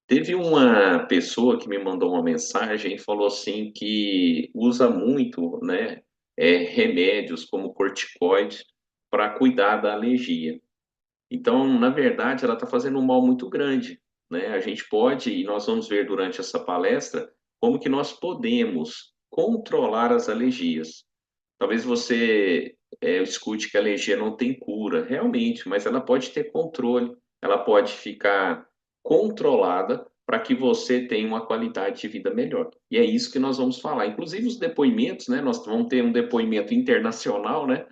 Teve uma pessoa que me mandou uma mensagem e falou assim que usa muito, né, remédios como corticoide para cuidar da alergia. Então, na verdade, ela está fazendo um mal muito grande, né? A gente pode, e nós vamos ver durante essa palestra, como que nós podemos controlar as alergias. Talvez você escute que a alergia não tem cura, realmente, mas ela pode ter controle, ela pode ficar controlada para que você tenha uma qualidade de vida melhor. E é isso que nós vamos falar. Inclusive os depoimentos, né? Nós vamos ter um depoimento internacional, né?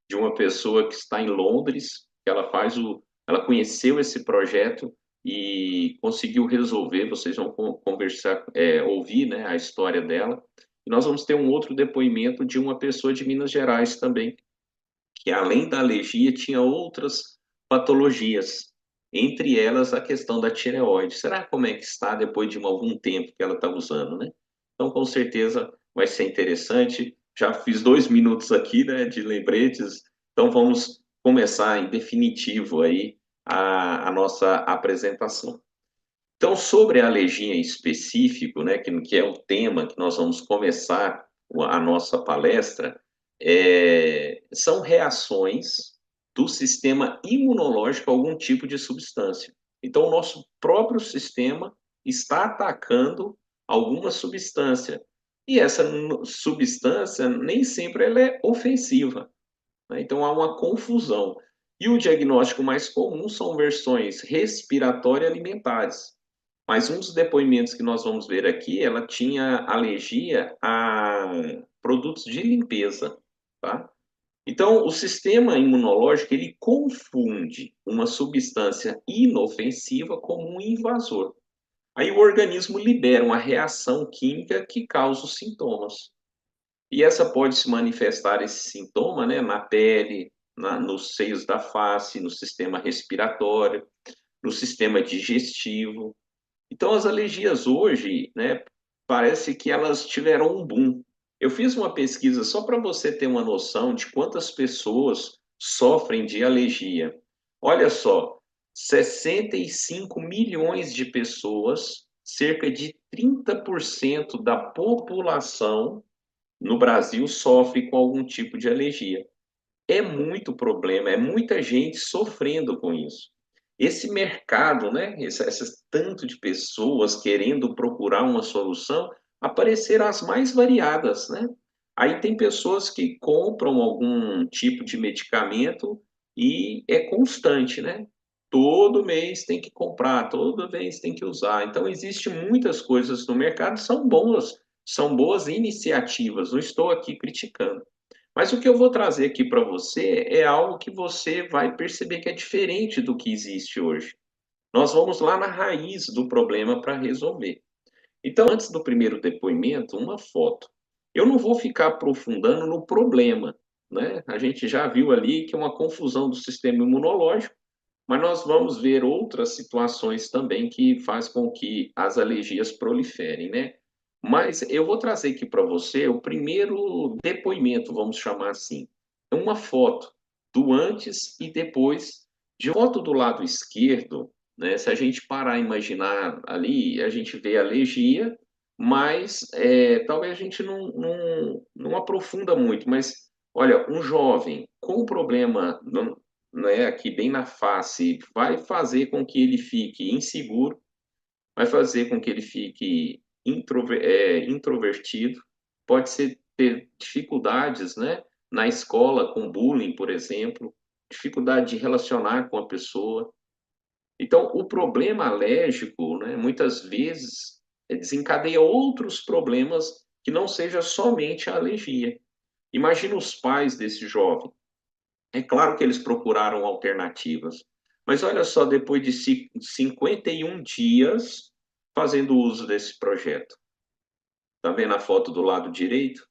De uma pessoa que está em Londres, que ela conheceu esse projeto e conseguiu resolver. Vocês vão conversar, ouvir, né, a história dela. E nós vamos ter um outro depoimento de uma pessoa de Minas Gerais também, que além da alergia tinha outras patologias, entre elas a questão da tireoide. Será como é que está depois de algum tempo que ela está usando, né? Então, com certeza vai ser interessante. Já fiz 2 minutos aqui, né, de lembretes, então vamos começar em definitivo aí a nossa apresentação. Então, sobre a alergia em específico, né, que é o tema que nós vamos começar a nossa palestra, são reações do sistema imunológico a algum tipo de substância. Então, o nosso próprio sistema está atacando alguma substância. E essa substância nem sempre ela é ofensiva, né? Então, há uma confusão. E o diagnóstico mais comum são versões respiratórias e alimentares. Mas um dos depoimentos que nós vamos ver aqui, ela tinha alergia a produtos de limpeza, tá? Então, o sistema imunológico, ele confunde uma substância inofensiva como um invasor. Aí o organismo libera uma reação química que causa os sintomas. E essa pode se manifestar, esse sintoma, né, na pele, nos seios da face, no sistema respiratório, no sistema digestivo. Então, as alergias hoje, né, parece que elas tiveram um boom. Eu fiz uma pesquisa só para você ter uma noção de quantas pessoas sofrem de alergia. Olha só, 65 milhões de pessoas, cerca de 30% da população no Brasil sofre com algum tipo de alergia. É muito problema, é muita gente sofrendo com isso. Esse mercado, né, esse tanto de pessoas querendo procurar uma solução, apareceram as mais variadas, né? Aí tem pessoas que compram algum tipo de medicamento e é constante, né? Todo mês tem que comprar, todo mês tem que usar. Então, existe muitas coisas no mercado, são boas iniciativas, não estou aqui criticando. Mas o que eu vou trazer aqui para você é algo que você vai perceber que é diferente do que existe hoje. Nós vamos lá na raiz do problema para resolver. Então, antes do primeiro depoimento, uma foto. Eu não vou ficar aprofundando no problema, né? A gente já viu ali que é uma confusão do sistema imunológico, mas nós vamos ver outras situações também que faz com que as alergias proliferem, né? Mas eu vou trazer aqui para você o primeiro depoimento, vamos chamar assim. É uma foto do antes e depois. De foto do lado esquerdo, né? Se a gente parar e imaginar ali, a gente vê a alergia, mas talvez a gente não aprofunda muito. Mas olha, um jovem com problema, né, aqui bem na face, vai fazer com que ele fique inseguro, vai fazer com que ele fique introvertido, pode ser ter dificuldades, né, na escola com bullying, por exemplo, dificuldade de relacionar com a pessoa. Então, o problema alérgico, né, muitas vezes desencadeia outros problemas que não seja somente a alergia. Imagina os pais desse jovem. É claro que eles procuraram alternativas, mas olha só, depois de 51 dias fazendo uso desse projeto. Está vendo a foto do lado direito?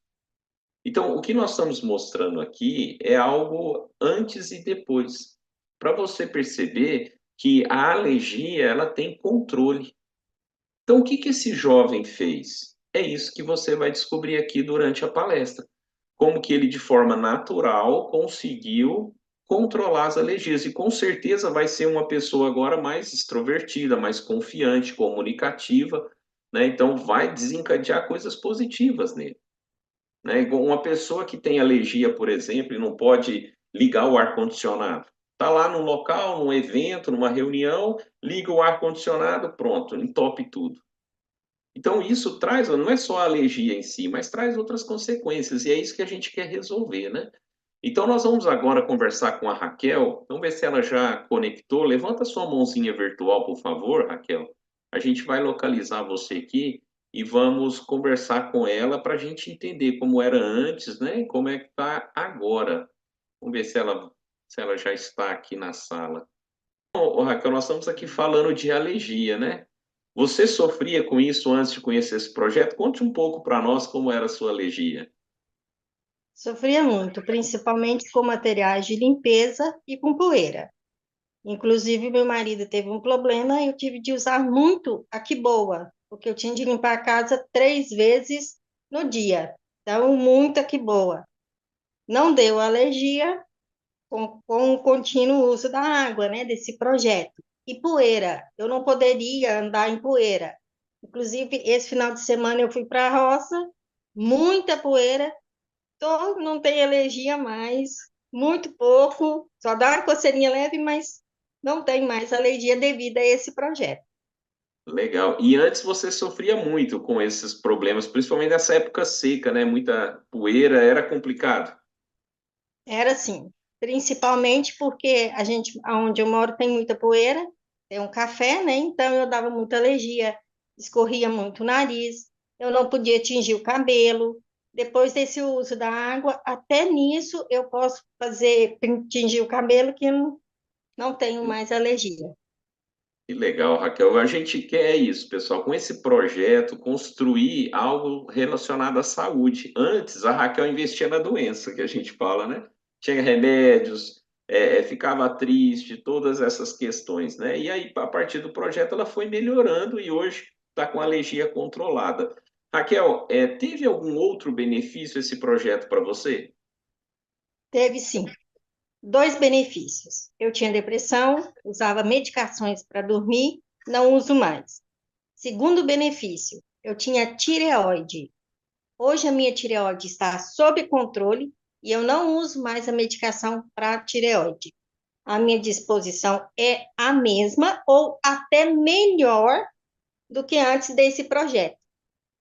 Então, o que nós estamos mostrando aqui é algo antes e depois, para você perceber que a alergia ela tem controle. Então, o que que esse jovem fez? É isso que você vai descobrir aqui durante a palestra. Como que ele, de forma natural, conseguiu controlar as alergias. E com certeza vai ser uma pessoa agora mais extrovertida, mais confiante, comunicativa, né? Então vai desencadear coisas positivas nele, né? Igual uma pessoa que tem alergia, por exemplo, e não pode ligar o ar-condicionado. Está lá num local, num evento, numa reunião, liga o ar-condicionado, pronto, entope tudo. Então, isso traz, não é só a alergia em si, mas traz outras consequências, e é isso que a gente quer resolver, né? Então, nós vamos agora conversar com a Raquel. Vamos ver se ela já conectou. Levanta sua mãozinha virtual, por favor, Raquel. A gente vai localizar você aqui e vamos conversar com ela para a gente entender como era antes, né? E como é que está agora. Vamos ver se ela já está aqui na sala. Ô, Raquel, nós estamos aqui falando de alergia, né? Você sofria com isso antes de conhecer esse projeto? Conte um pouco para nós como era a sua alergia. Sofria muito, principalmente com materiais de limpeza e com poeira. Inclusive, meu marido teve um problema, eu tive de usar muito a Quiboa, porque eu tinha de limpar a casa 3 vezes no dia. Então, muita Quiboa. Não deu alergia com o contínuo uso da água, né, desse projeto. E poeira, eu não poderia andar em poeira. Inclusive, esse final de semana eu fui para a roça, muita poeira, não tem alergia mais, muito pouco, só dá uma coceirinha leve, mas não tem mais alergia devido a esse projeto. Legal. E antes você sofria muito com esses problemas, principalmente nessa época seca, né? Muita poeira, era complicado. Era assim, principalmente porque onde eu moro tem muita poeira, tem um café, né? Então eu dava muita alergia, escorria muito o nariz, eu não podia tingir o cabelo. Depois desse uso da água, até nisso eu posso tingir o cabelo que eu não tenho mais alergia. Que legal, Raquel. A gente quer isso, pessoal, com esse projeto, construir algo relacionado à saúde. Antes, a Raquel investia na doença, que a gente fala, né? Tinha remédios, ficava triste, todas essas questões, né? E aí, a partir do projeto, ela foi melhorando e hoje está com a alergia controlada. Raquel, teve algum outro benefício esse projeto para você? Teve sim. Dois benefícios. Eu tinha depressão, usava medicações para dormir, não uso mais. Segundo benefício, eu tinha tireoide. Hoje a minha tireoide está sob controle e eu não uso mais a medicação para tireoide. A minha disposição é a mesma ou até melhor do que antes desse projeto,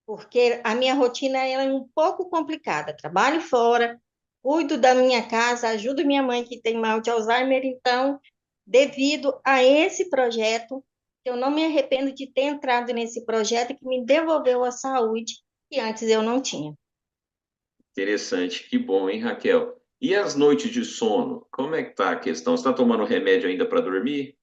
porque a minha rotina ela é um pouco complicada. Trabalho fora, cuido da minha casa, ajudo minha mãe que tem mal de Alzheimer, então, devido a esse projeto, eu não me arrependo de ter entrado nesse projeto que me devolveu a saúde que antes eu não tinha. Interessante, que bom, hein, Raquel? E as noites de sono? Como é que tá a questão? Você está tomando remédio ainda para dormir?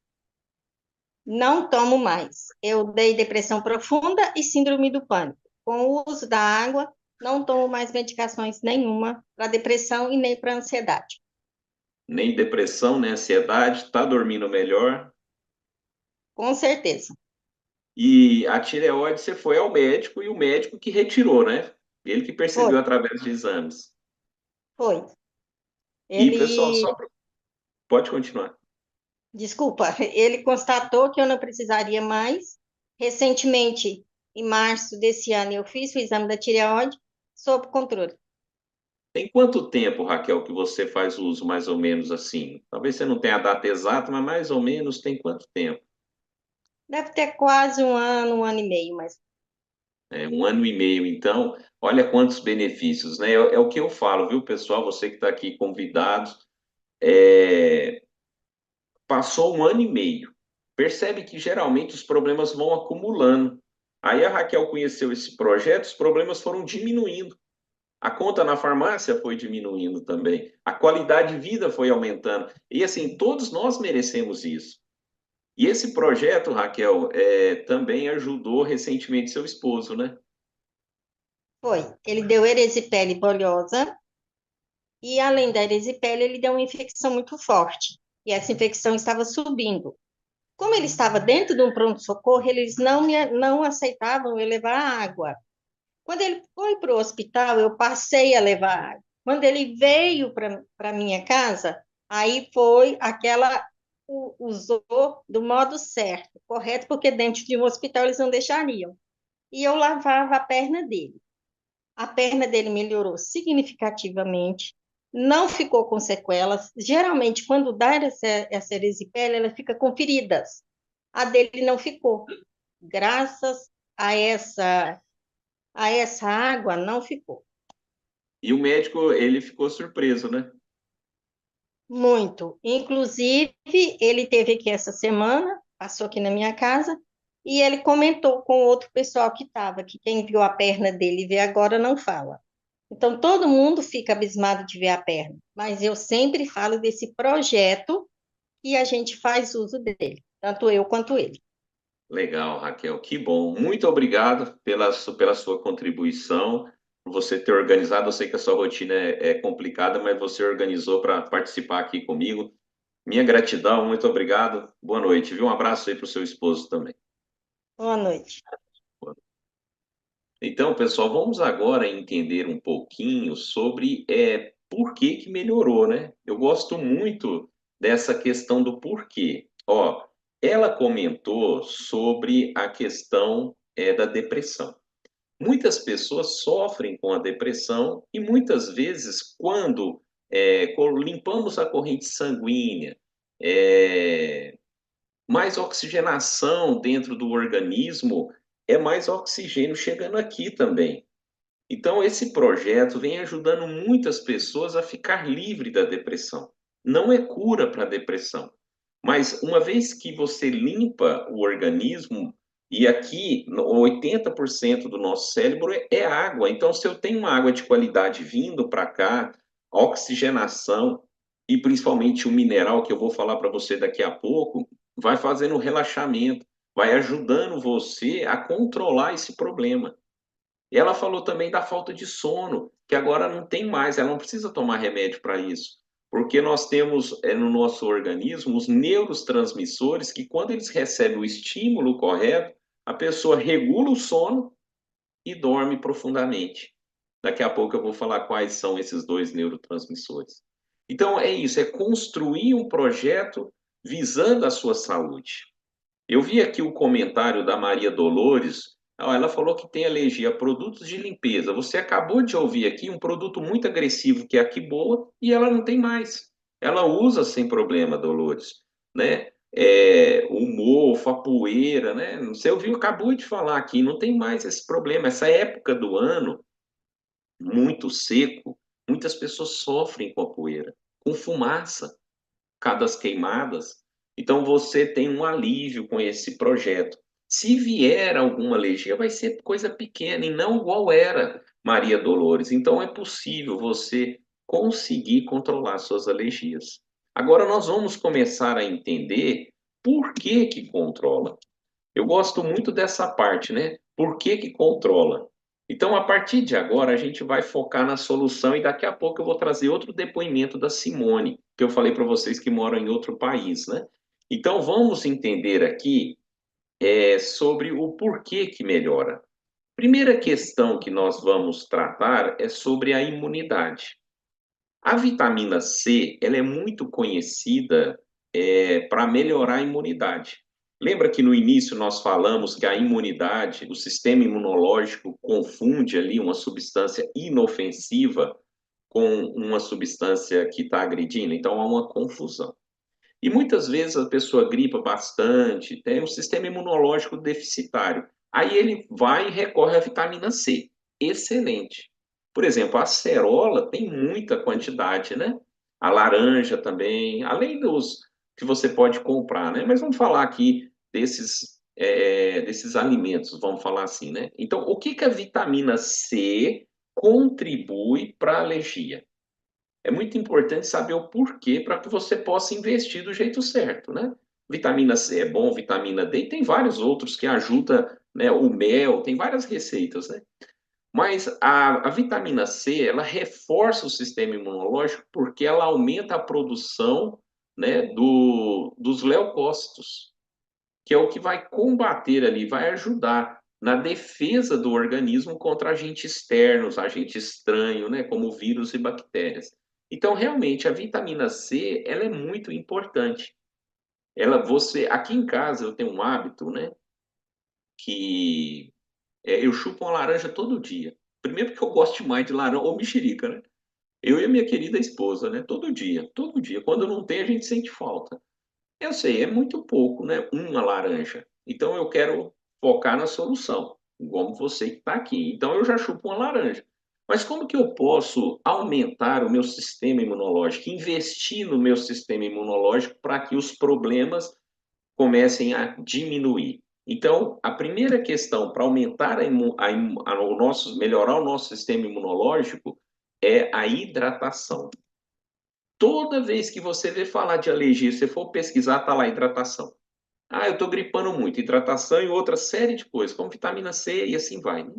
Não tomo mais. Eu dei depressão profunda e síndrome do pânico. Com o uso da água, não tomo mais medicações nenhuma para depressão e nem para ansiedade. Nem depressão, nem ansiedade, está dormindo melhor. Com certeza. E a tireoide, você foi ao médico e o médico que retirou, né? Ele que Foi, percebeu através de exames. foi. E, pessoal, Ele, pode continuar. desculpa, ele constatou que eu não precisaria mais. Recentemente, em março desse ano, eu fiz o exame da tireoide sob controle. Tem quanto tempo, Raquel, que você faz uso mais ou menos assim? Talvez você não tenha a data exata, mas mais ou menos tem quanto tempo? Deve ter quase um ano e meio, mas 1 ano e meio, então, olha quantos benefícios, né? É o que eu falo, viu, pessoal? Você que está aqui convidado, é, passou 1 ano e meio. Percebe que geralmente os problemas vão acumulando. Aí a Raquel conheceu esse projeto, os problemas foram diminuindo. A conta na farmácia foi diminuindo também. A qualidade de vida foi aumentando. E assim, todos nós merecemos isso. E esse projeto, Raquel, também ajudou recentemente seu esposo, né? foi. Ele deu erisipela bolhosa e, além da erisipela, ele deu uma infecção muito forte. E essa infecção estava subindo. Como ele estava dentro de um pronto-socorro, eles não aceitavam eu levar água. Quando ele foi para o hospital, eu passei a levar água. Quando ele veio para minha casa, Aí foi aquela, usou do modo certo, correto, porque dentro de um hospital eles não deixariam. E eu lavava a perna dele. A perna dele melhorou significativamente, não ficou com sequelas. Geralmente, quando dá essa erisipela, ela fica com feridas. A dele não ficou. Graças a essa água, não ficou. E o médico, ele ficou surpreso, né? Muito. Inclusive, ele teve aqui essa semana, passou aqui na minha casa, e ele comentou com outro pessoal que estava, que quem viu a perna dele e vê agora não fala. Então, todo mundo fica abismado de ver a perna, mas eu sempre falo desse projeto e a gente faz uso dele, tanto eu quanto ele. Legal, Raquel, que bom. Muito obrigado pela sua contribuição, por você ter organizado. Eu sei que a sua rotina é complicada, mas você organizou para participar aqui comigo. Minha gratidão, muito obrigado. Boa noite, viu? Um abraço aí para o seu esposo também. Boa noite. Então, pessoal, vamos agora entender um pouquinho sobre por que que melhorou, né? Eu gosto muito dessa questão do porquê. Ó, ela comentou sobre a questão da depressão. Muitas pessoas sofrem com a depressão e muitas vezes, quando limpamos a corrente sanguínea, é, mais oxigenação dentro do organismo, é mais oxigênio chegando aqui também. Então, esse projeto vem ajudando muitas pessoas a ficar livre da depressão. Não é cura para a depressão, mas uma vez que você limpa o organismo, e aqui 80% do nosso cérebro é água, então se eu tenho uma água de qualidade vindo para cá, oxigenação e principalmente o mineral que eu vou falar para você daqui a pouco, vai fazendo relaxamento, vai ajudando você a controlar esse problema. E ela falou também da falta de sono, que agora não tem mais, ela não precisa tomar remédio para isso, porque nós temos no nosso organismo os neurotransmissores que, quando eles recebem o estímulo correto, a pessoa regula o sono e dorme profundamente. Daqui a pouco eu vou falar quais são esses dois neurotransmissores. Então é isso, é construir um projeto visando a sua saúde. Eu vi aqui o comentário da Maria Dolores. Ela falou que tem alergia a produtos de limpeza. Você acabou de ouvir aqui um produto muito agressivo que é a Boa e ela não tem mais. Ela usa sem problema, Dolores, né? O mofo, a poeira, né? Você ouviu, acabou de falar aqui, não tem mais esse problema. Essa época do ano, muito seco, muitas pessoas sofrem com a poeira, com fumaça das queimadas. Então você tem um alívio com esse projeto. Se vier alguma alergia, vai ser coisa pequena e não igual era Maria Dolores. Então é possível você conseguir controlar suas alergias. Agora nós vamos começar a entender por que que controla. Eu gosto muito dessa parte, né? Por que que controla? Então, a partir de agora, a gente vai focar na solução e daqui a pouco eu vou trazer outro depoimento da Simone, que eu falei para vocês que moram em outro país, né? Então, vamos entender aqui sobre o porquê que melhora. Primeira questão que nós vamos tratar é sobre a imunidade. A vitamina C, ela é muito conhecida para melhorar a imunidade. Lembra que no início nós falamos que a imunidade, o sistema imunológico confunde ali uma substância inofensiva com uma substância que está agredindo? Então há uma confusão. E muitas vezes a pessoa gripa bastante, tem um sistema imunológico deficitário. Aí ele vai e recorre à vitamina C. Excelente. Por exemplo, a acerola tem muita quantidade, né? A laranja também, além dos que você pode comprar, né? Mas vamos falar aqui desses alimentos, vamos falar assim, né? Então, o que que a vitamina C contribui para a alergia? É muito importante saber o porquê para que você possa investir do jeito certo, né? Vitamina C é bom, vitamina D, e tem vários outros que ajudam, né? O mel, tem várias receitas, né? Mas a vitamina C, ela reforça o sistema imunológico porque ela aumenta a produção, né, dos leucócitos, que é o que vai combater ali, vai ajudar na defesa do organismo contra agentes externos, agente estranho, né, como vírus e bactérias. Então, realmente, a vitamina C, ela é muito importante. Aqui em casa eu tenho um hábito, né, que eu chupo uma laranja todo dia. Primeiro porque eu gosto demais de laranja ou mexerica, né? Eu e a minha querida esposa, né? Todo dia, todo dia. Quando não tem, a gente sente falta. Eu sei, é muito pouco, né? Uma laranja. Então eu quero focar na solução, como você que está aqui. Então eu já chupo uma laranja. Mas como que eu posso aumentar o meu sistema imunológico, investir no meu sistema imunológico para que os problemas comecem a diminuir? Então, a primeira questão para aumentar melhorar o nosso sistema imunológico é a hidratação. Toda vez que você vê falar de alergia, se você for pesquisar, tá lá hidratação. Ah, eu estou gripando muito. Hidratação e outra série de coisas, como vitamina C e assim vai, né?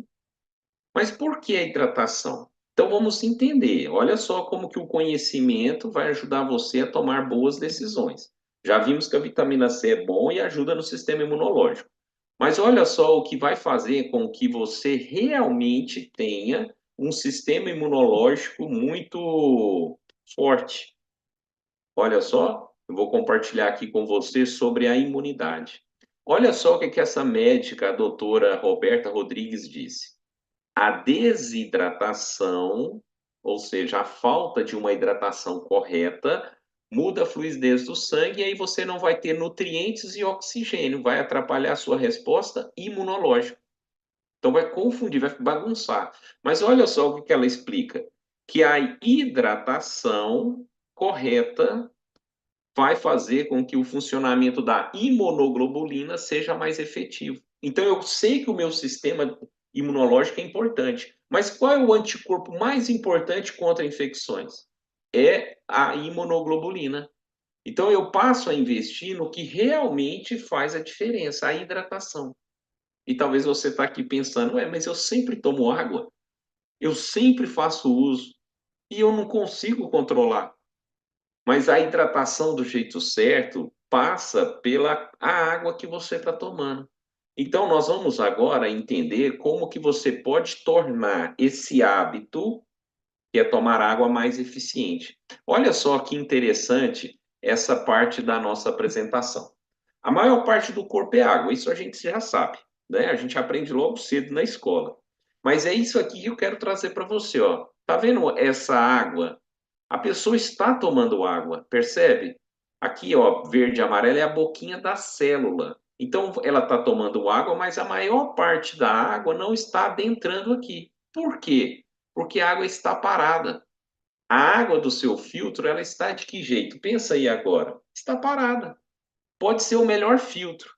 Mas por que a hidratação? Então vamos entender. Olha só como que o conhecimento vai ajudar você a tomar boas decisões. Já vimos que a vitamina C é bom e ajuda no sistema imunológico. Mas olha só o que vai fazer com que você realmente tenha um sistema imunológico muito forte. Olha só, eu vou compartilhar aqui com você sobre a imunidade. Olha só o que essa médica, a doutora Roberta Rodrigues, disse. A desidratação, ou seja, a falta de uma hidratação correta, muda a fluidez do sangue e aí você não vai ter nutrientes e oxigênio, vai atrapalhar a sua resposta imunológica. Então vai confundir, vai bagunçar. Mas olha só o que ela explica, que a hidratação correta vai fazer com que o funcionamento da imunoglobulina seja mais efetivo. Então, eu sei que o meu sistema imunológico é importante, mas qual é o anticorpo mais importante contra infecções? É a imunoglobulina. Então, eu passo a investir no que realmente faz a diferença, a hidratação. E talvez você está aqui pensando, ué, mas eu sempre tomo água, eu sempre faço uso e eu não consigo controlar. Mas a hidratação do jeito certo passa pela a água que você está tomando. Então, nós vamos agora entender como que você pode tornar esse hábito, que é tomar água, mais eficiente. Olha só que interessante essa parte da nossa apresentação. A maior parte do corpo é água, isso a gente já sabe, né? A gente aprende logo cedo na escola. Mas é isso aqui que eu quero trazer para você, ó. Tá vendo essa água? A pessoa está tomando água, percebe? Aqui, ó, verde e amarelo é a boquinha da célula. Então, ela está tomando água, mas a maior parte da água não está adentrando aqui. Por quê? Porque a água está parada. A água do seu filtro, ela está de que jeito? Pensa aí agora. Está parada. Pode ser o melhor filtro.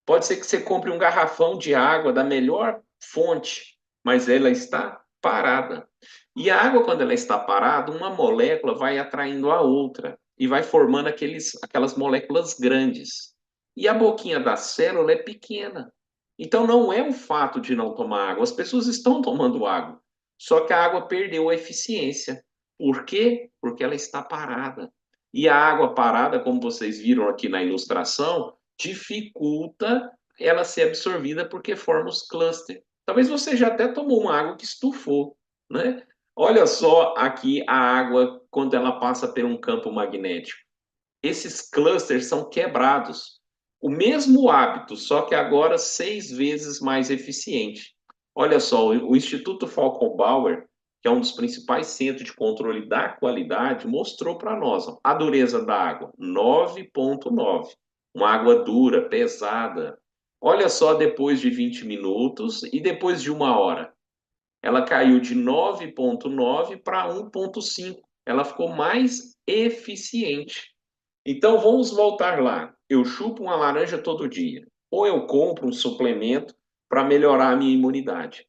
Pode ser que você compre um garrafão de água da melhor fonte, mas ela está parada. E a água, quando ela está parada, uma molécula vai atraindo a outra e vai formando aquelas moléculas grandes. E a boquinha da célula é pequena. Então não é um fato de não tomar água. As pessoas estão tomando água. Só que a água perdeu a eficiência. Por quê? Porque ela está parada. E a água parada, como vocês viram aqui na ilustração, dificulta ela ser absorvida porque forma os clusters. Talvez você já até tomou uma água que estufou, né? Olha só aqui a água quando ela passa por um campo magnético. Esses clusters são quebrados. O mesmo hábito, só que agora 6 vezes mais eficiente. Olha só, o Instituto Falcon Bauer, que é um dos principais centros de controle da qualidade, mostrou para nós ó, a dureza da água, 9,9. Uma água dura, pesada. Olha só depois de 20 minutos e depois de 1 hora. Ela caiu de 9,9 para 1,5. Ela ficou mais eficiente. Então vamos voltar lá. Eu chupo uma laranja todo dia. Ou eu compro um suplemento para melhorar a minha imunidade.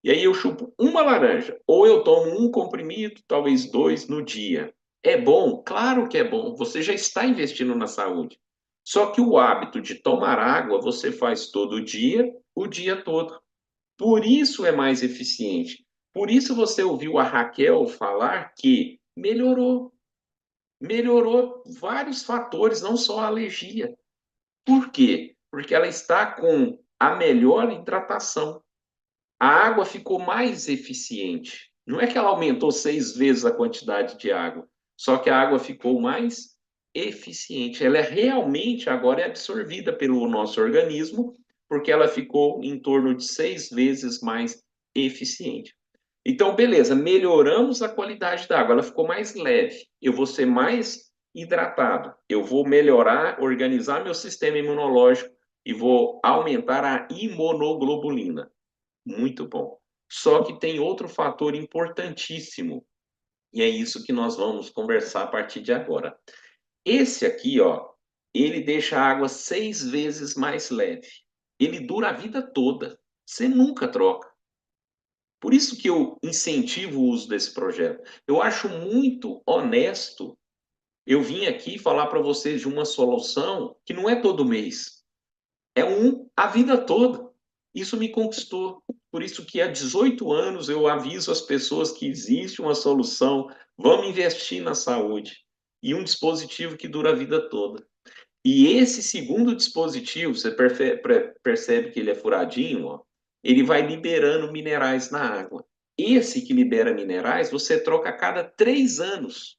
E aí eu chupo uma laranja. Ou eu tomo um comprimido, talvez 2 no dia. É bom? Claro que é bom. Você já está investindo na saúde. Só que o hábito de tomar água você faz todo dia, o dia todo. Por isso é mais eficiente. Por isso você ouviu a Raquel falar que melhorou vários fatores, não só a alergia. Por quê? Porque ela está com a melhor hidratação. A água ficou mais eficiente. Não é que ela aumentou 6 vezes a quantidade de água. Só que a água ficou mais eficiente. Ela realmente agora é absorvida pelo nosso organismo, porque ela ficou em torno de 6 vezes mais eficiente. Então, beleza, melhoramos a qualidade da água, ela ficou mais leve. Eu vou ser mais hidratado, eu vou melhorar, organizar meu sistema imunológico e vou aumentar a imunoglobulina. Muito bom. Só que tem outro fator importantíssimo, e é isso que nós vamos conversar a partir de agora. Esse aqui, ó, ele deixa a água 6 vezes mais leve. Ele dura a vida toda. Você nunca troca. Por isso que eu incentivo o uso desse projeto. Eu acho muito honesto eu vim aqui falar para vocês de uma solução que não é todo mês, é a vida toda. Isso me conquistou. Por isso que há 18 anos eu aviso as pessoas que existe uma solução, vamos investir na saúde. E um dispositivo que dura a vida toda. E esse segundo dispositivo, você percebe que ele é furadinho, ó, ele vai liberando minerais na água. Esse que libera minerais, você troca a cada 3 anos.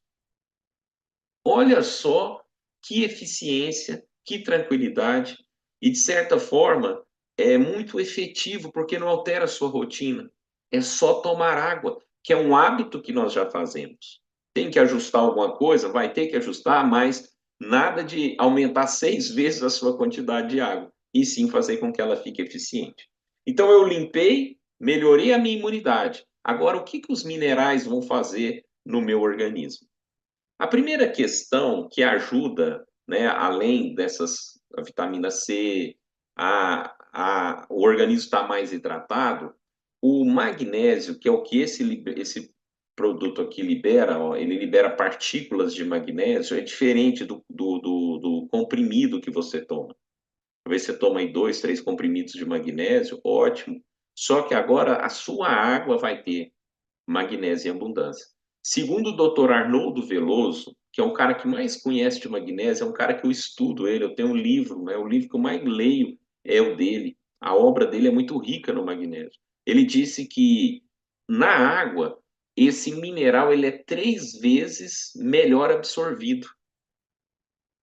Olha só que eficiência, que tranquilidade. E, de certa forma, é muito efetivo, porque não altera a sua rotina. É só tomar água, que é um hábito que nós já fazemos. Tem que ajustar alguma coisa? Vai ter que ajustar, mas nada de aumentar 6 vezes a sua quantidade de água, e sim fazer com que ela fique eficiente. Então, eu limpei, melhorei a minha imunidade. Agora, o que, que os minerais vão fazer no meu organismo? A primeira questão que ajuda, né, além dessas, a vitamina C, o organismo está mais hidratado, o magnésio, que é o que esse produto aqui libera, ó, ele libera partículas de magnésio, é diferente do comprimido que você toma. Talvez você toma aí 2, 3 comprimidos de magnésio, ótimo. Só que agora a sua água vai ter magnésio em abundância. Segundo o Dr. Arnoldo Veloso, que é um cara que mais conhece de magnésio, é um cara que eu estudo ele, eu tenho um livro, né? O livro que eu mais leio é o dele. A obra dele é muito rica no magnésio. Ele disse que na água esse mineral ele é 3 vezes melhor absorvido.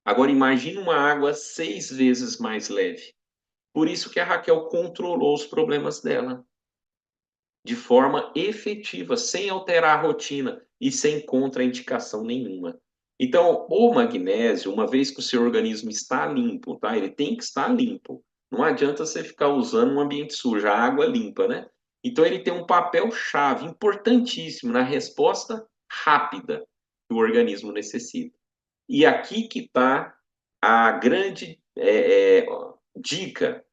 Agora imagine uma água 6 vezes mais leve. Por isso que a Raquel controlou os problemas dela de forma efetiva, sem alterar a rotina e sem contraindicação nenhuma. Então, o magnésio, uma vez que o seu organismo está limpo, tá? Ele tem que estar limpo. Não adianta você ficar usando um ambiente sujo, a água limpa, né? Então, ele tem um papel chave importantíssimo na resposta rápida que o organismo necessita. E aqui que está a grande dica.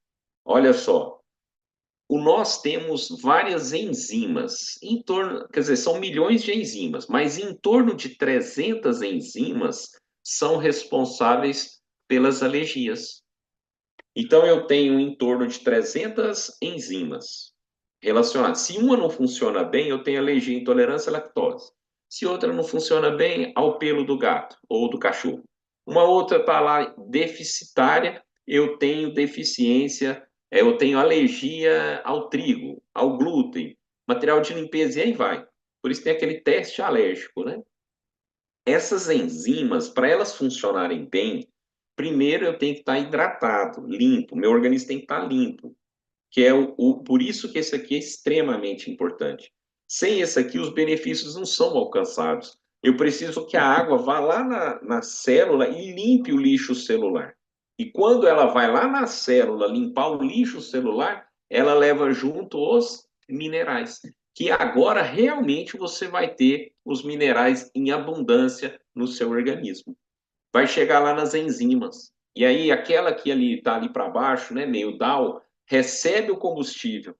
Olha só, nós temos várias enzimas, em torno, quer dizer, são milhões de enzimas, mas em torno de 300 enzimas são responsáveis pelas alergias. Então, eu tenho em torno de 300 enzimas relacionadas. Se uma não funciona bem, eu tenho alergia e intolerância à lactose. Se outra não funciona bem, ao pelo do gato ou do cachorro. Uma outra está lá deficitária, eu tenho deficiência, eu tenho alergia ao trigo, ao glúten, material de limpeza e aí vai. Por isso tem aquele teste alérgico, né? Essas enzimas, para elas funcionarem bem, primeiro eu tenho que estar hidratado, limpo, meu organismo tem que estar limpo, que é por isso que esse aqui é extremamente importante. Sem esse aqui, os benefícios não são alcançados. Eu preciso que a água vá lá na célula e limpe o lixo celular. E quando ela vai lá na célula limpar o lixo celular, ela leva junto os minerais, que agora realmente você vai ter os minerais em abundância no seu organismo. Vai chegar lá nas enzimas. E aí aquela que ali está ali para baixo, né, meio down, recebe o combustível.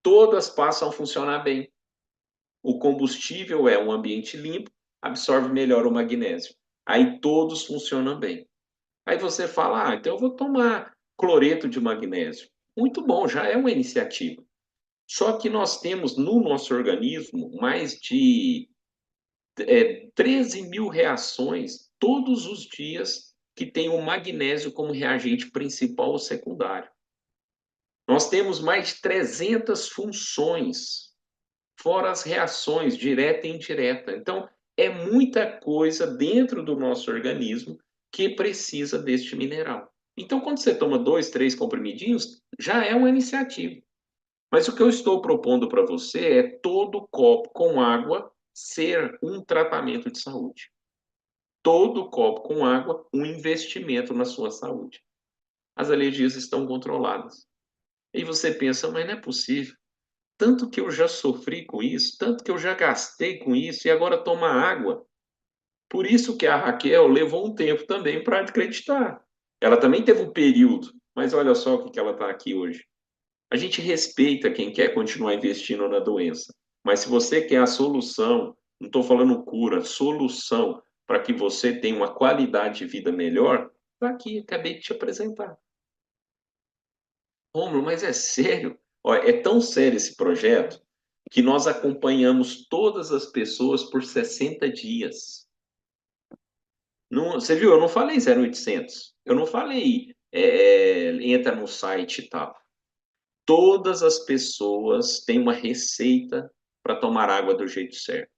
Todas passam a funcionar bem. O combustível é um ambiente limpo, absorve melhor o magnésio. Aí todos funcionam bem. Aí você fala, então eu vou tomar cloreto de magnésio. Muito bom, já é uma iniciativa. Só que nós temos no nosso organismo mais de 13 mil reações todos os dias que tem o magnésio como reagente principal ou secundário. Nós temos mais de 300 funções, fora as reações direta e indireta. Então, É muita coisa dentro do nosso organismo que precisa deste mineral. Então, quando você toma 2, 3 comprimidinhos, já é uma iniciativa. Mas o que eu estou propondo para você é todo copo com água ser um tratamento de saúde. Todo copo com água, um investimento na sua saúde. As alergias estão controladas. E você pensa, mas não é possível. Tanto que eu já sofri com isso, tanto que eu já gastei com isso, e agora toma água. Por isso que a Raquel levou um tempo também para acreditar. Ela também teve um período, mas olha só o que ela está aqui hoje. A gente respeita quem quer continuar investindo na doença, mas se você quer a solução, não estou falando cura, solução para que você tenha uma qualidade de vida melhor, está aqui, acabei de te apresentar. Rômulo, mas é sério? Olha, é tão sério esse projeto que nós acompanhamos todas as pessoas por 60 dias. Não, você viu, eu não falei 0800. Eu não falei entra no site e tal. Todas as pessoas têm uma receita para tomar água do jeito certo.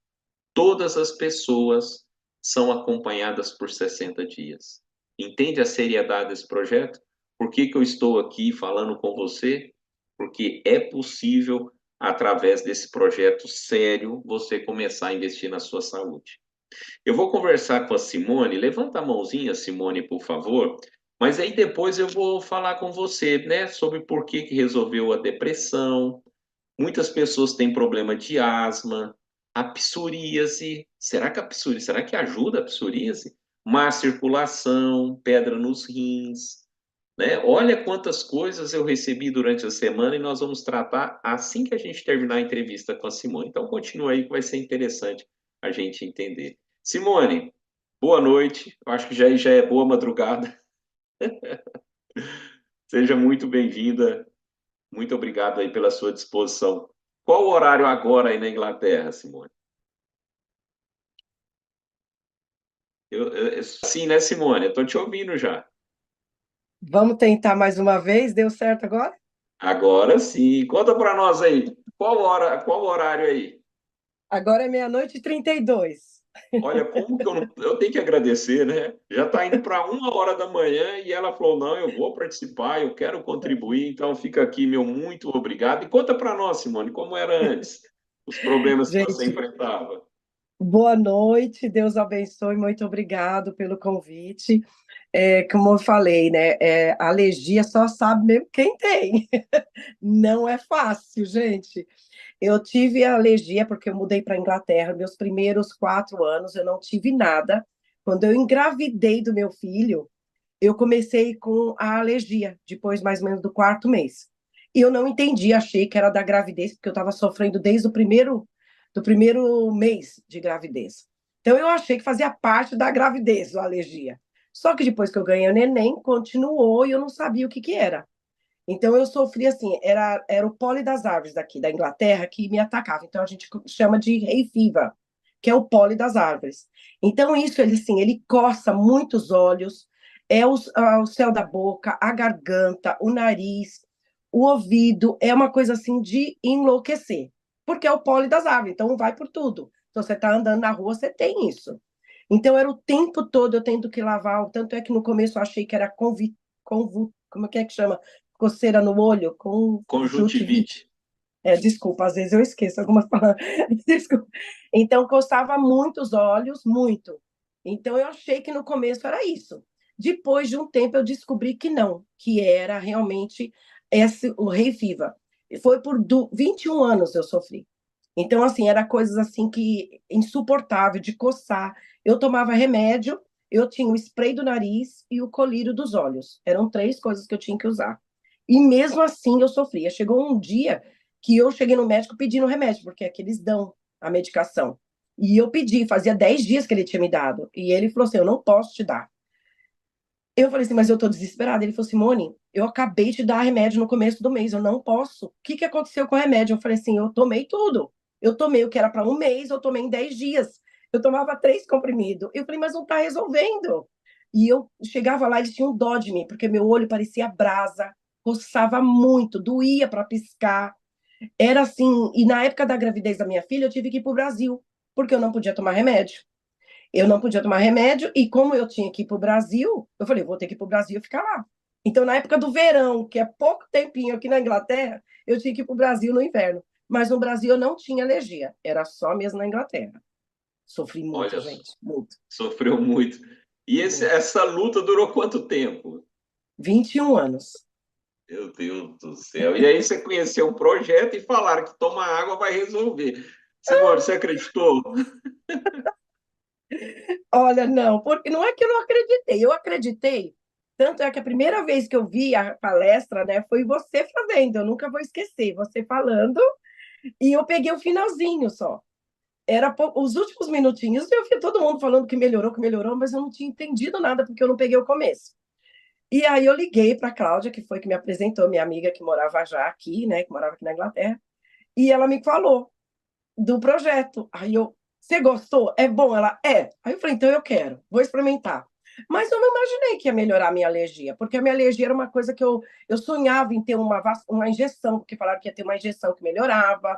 Todas as pessoas são acompanhadas por 60 dias. Entende a seriedade desse projeto? Por que que eu estou aqui falando com você? Porque é possível, através desse projeto sério, você começar a investir na sua saúde. Eu vou conversar com a Simone. Levanta a mãozinha, Simone, por favor. Mas aí depois eu vou falar com você, né, sobre por que que resolveu a depressão. Muitas pessoas têm problema de asma, a psoríase. Será que a psoríase, será que ajuda a psoríase? Má circulação, pedra nos rins, né? Olha quantas coisas eu recebi durante a semana e nós vamos tratar assim que a gente terminar a entrevista com a Simone. Então continua aí que vai ser interessante a gente entender. Simone, boa noite. Eu acho que já é boa madrugada. Seja muito bem-vinda. Muito obrigado aí pela sua disposição. Qual o horário agora aí na Inglaterra, Simone? Sim, né, Simone? Eu estou te ouvindo já. Vamos tentar mais uma vez? Deu certo agora? Agora sim. Conta para nós aí. Qual o horário aí? Agora é meia-noite e 32. Olha, como que eu não. Eu tenho que agradecer, né? Já está indo para 1 hora da manhã e ela falou: não, eu vou participar, eu quero contribuir, então fica aqui, meu muito obrigado. E conta para nós, Simone, como era antes, os problemas que você Gente, enfrentava. boa noite, Deus abençoe, muito obrigado pelo convite. Como eu falei, né? Alergia só sabe mesmo quem tem. Não é fácil, gente. Eu tive alergia porque eu mudei para a Inglaterra. Meus primeiros 4 anos eu não tive nada. Quando eu engravidei do meu filho, eu comecei com a alergia, depois mais ou menos do quarto mês. E eu não entendi, achei que era da gravidez, porque eu estava sofrendo desde do primeiro mês de gravidez. Então eu achei que fazia parte da gravidez, a alergia. Só que depois que eu ganhei o neném, continuou e eu não sabia o que que era. Então eu sofri assim, era o pólen das árvores daqui da Inglaterra que me atacava. Então a gente chama de hay fever, que é o pólen das árvores. Então isso ele assim, ele coça muitos olhos, o céu da boca, a garganta, o nariz, o ouvido, é uma coisa assim de enlouquecer, porque é o pólen das árvores, então vai por tudo. Então você está andando na rua, você tem isso. Então era o tempo todo eu tendo que lavar, tanto é que no começo eu achei que era como é que chama? Coceira no olho, conjuntivite. Conjuntivite. Desculpa, às vezes eu esqueço algumas palavras. Desculpa. Então, coçava muito os olhos, muito. Então, eu achei que no começo era isso. Depois de um tempo, eu descobri que não, que era realmente o rei Viva. Foi por 21 anos eu sofri. Então, assim, era coisas assim que insuportável de coçar. Eu tomava remédio, eu tinha o spray do nariz e o colírio dos olhos. Eram 3 coisas que eu tinha que usar. E mesmo assim eu sofria. Chegou um dia que eu cheguei no médico pedindo remédio, porque é que eles dão a medicação. E eu pedi, fazia 10 dias que ele tinha me dado. E ele falou assim: eu não posso te dar. Eu falei assim, mas eu tô desesperada. Ele falou: Simone, eu acabei de dar remédio no começo do mês, eu não posso. O que que aconteceu com o remédio? Eu falei assim: eu tomei tudo. Eu tomei o que era para um mês, eu tomei em 10 dias. Eu tomava 3 comprimidos. Eu falei, mas não tá resolvendo. E eu chegava lá, eles tinham dó de mim, porque meu olho parecia brasa, coçava muito, doía para piscar. Era assim, e na época da gravidez da minha filha, eu tive que ir para o Brasil. porque eu não podia tomar remédio. Eu não podia tomar remédio, e como eu tinha que ir para o Brasil, eu falei, vou ter que ir para o Brasil e ficar lá. Então, na época do verão, que é pouco tempinho aqui na Inglaterra, eu tinha que ir para o Brasil no inverno. Mas no Brasil eu não tinha alergia, era só mesmo na Inglaterra. Sofri muito, Olha, gente, muito, sofreu muito. E muito. essa luta durou quanto tempo? 21 anos. Meu Deus do céu. E aí você conheceu um projeto e falaram que tomar água vai resolver. Simone, você acreditou? Olha, não, porque não é que eu não acreditei, eu acreditei. Tanto é que a primeira vez que eu vi a palestra, né, foi você fazendo, eu nunca vou esquecer, você falando, e eu peguei o finalzinho só. Os últimos minutinhos, eu vi todo mundo falando que melhorou, mas eu não tinha entendido nada, porque eu não peguei o começo. E aí eu liguei para a Cláudia, que foi que me apresentou, minha amiga que morava já aqui, né, que morava aqui na Inglaterra, e ela me falou do projeto. Aí eu, você gostou? É bom? Ela, é. Aí eu falei, então eu quero, vou experimentar. Mas eu não imaginei que ia melhorar a minha alergia, porque a minha alergia era uma coisa que eu sonhava em ter uma injeção, porque falaram que ia ter uma injeção que melhorava.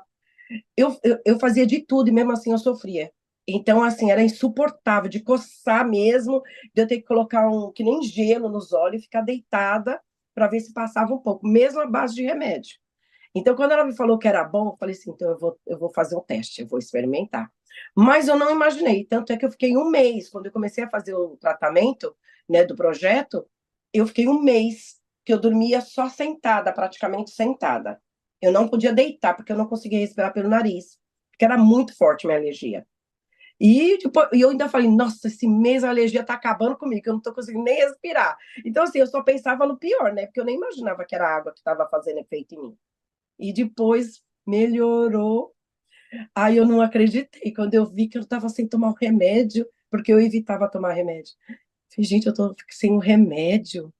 Eu fazia de tudo e mesmo assim eu sofria. Então, assim, era insuportável de coçar mesmo, de eu ter que colocar que nem gelo nos olhos e ficar deitada para ver se passava um pouco, mesmo à base de remédio. Então, quando ela me falou que era bom, eu falei assim: então eu vou fazer um teste, eu vou experimentar. Mas eu não imaginei, tanto é que eu fiquei um mês, quando eu comecei a fazer o tratamento, né, do projeto, eu fiquei um mês que eu dormia só sentada, praticamente sentada. Eu não podia deitar, porque eu não conseguia respirar pelo nariz, porque era muito forte a minha alergia. E tipo, eu ainda falei, nossa, esse mês a alergia tá acabando comigo, que eu não tô conseguindo nem respirar. Então, assim, eu só pensava no pior, né? Porque eu nem imaginava que era a água que estava fazendo efeito em mim. E depois melhorou. Aí eu não acreditei quando eu vi que eu estava sem tomar o remédio, porque eu evitava tomar remédio. Falei, gente, eu tô sem o remédio.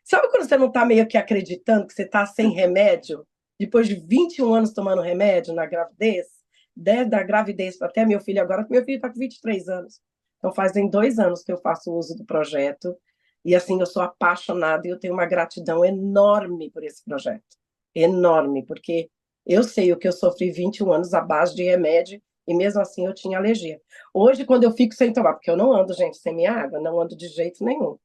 Sabe quando você não está meio que acreditando que você está sem remédio? Depois de 21 anos tomando remédio na gravidez, desde a gravidez até meu filho agora, que meu filho está com 23 anos. Então fazem 2 anos que eu faço uso do projeto. E assim, eu sou apaixonada e eu tenho uma gratidão enorme por esse projeto. Enorme, porque eu sei o que eu sofri 21 anos à base de remédio e mesmo assim eu tinha alergia. Hoje, quando eu fico sem tomar, porque eu não ando, gente, sem minha água, não ando de jeito nenhum.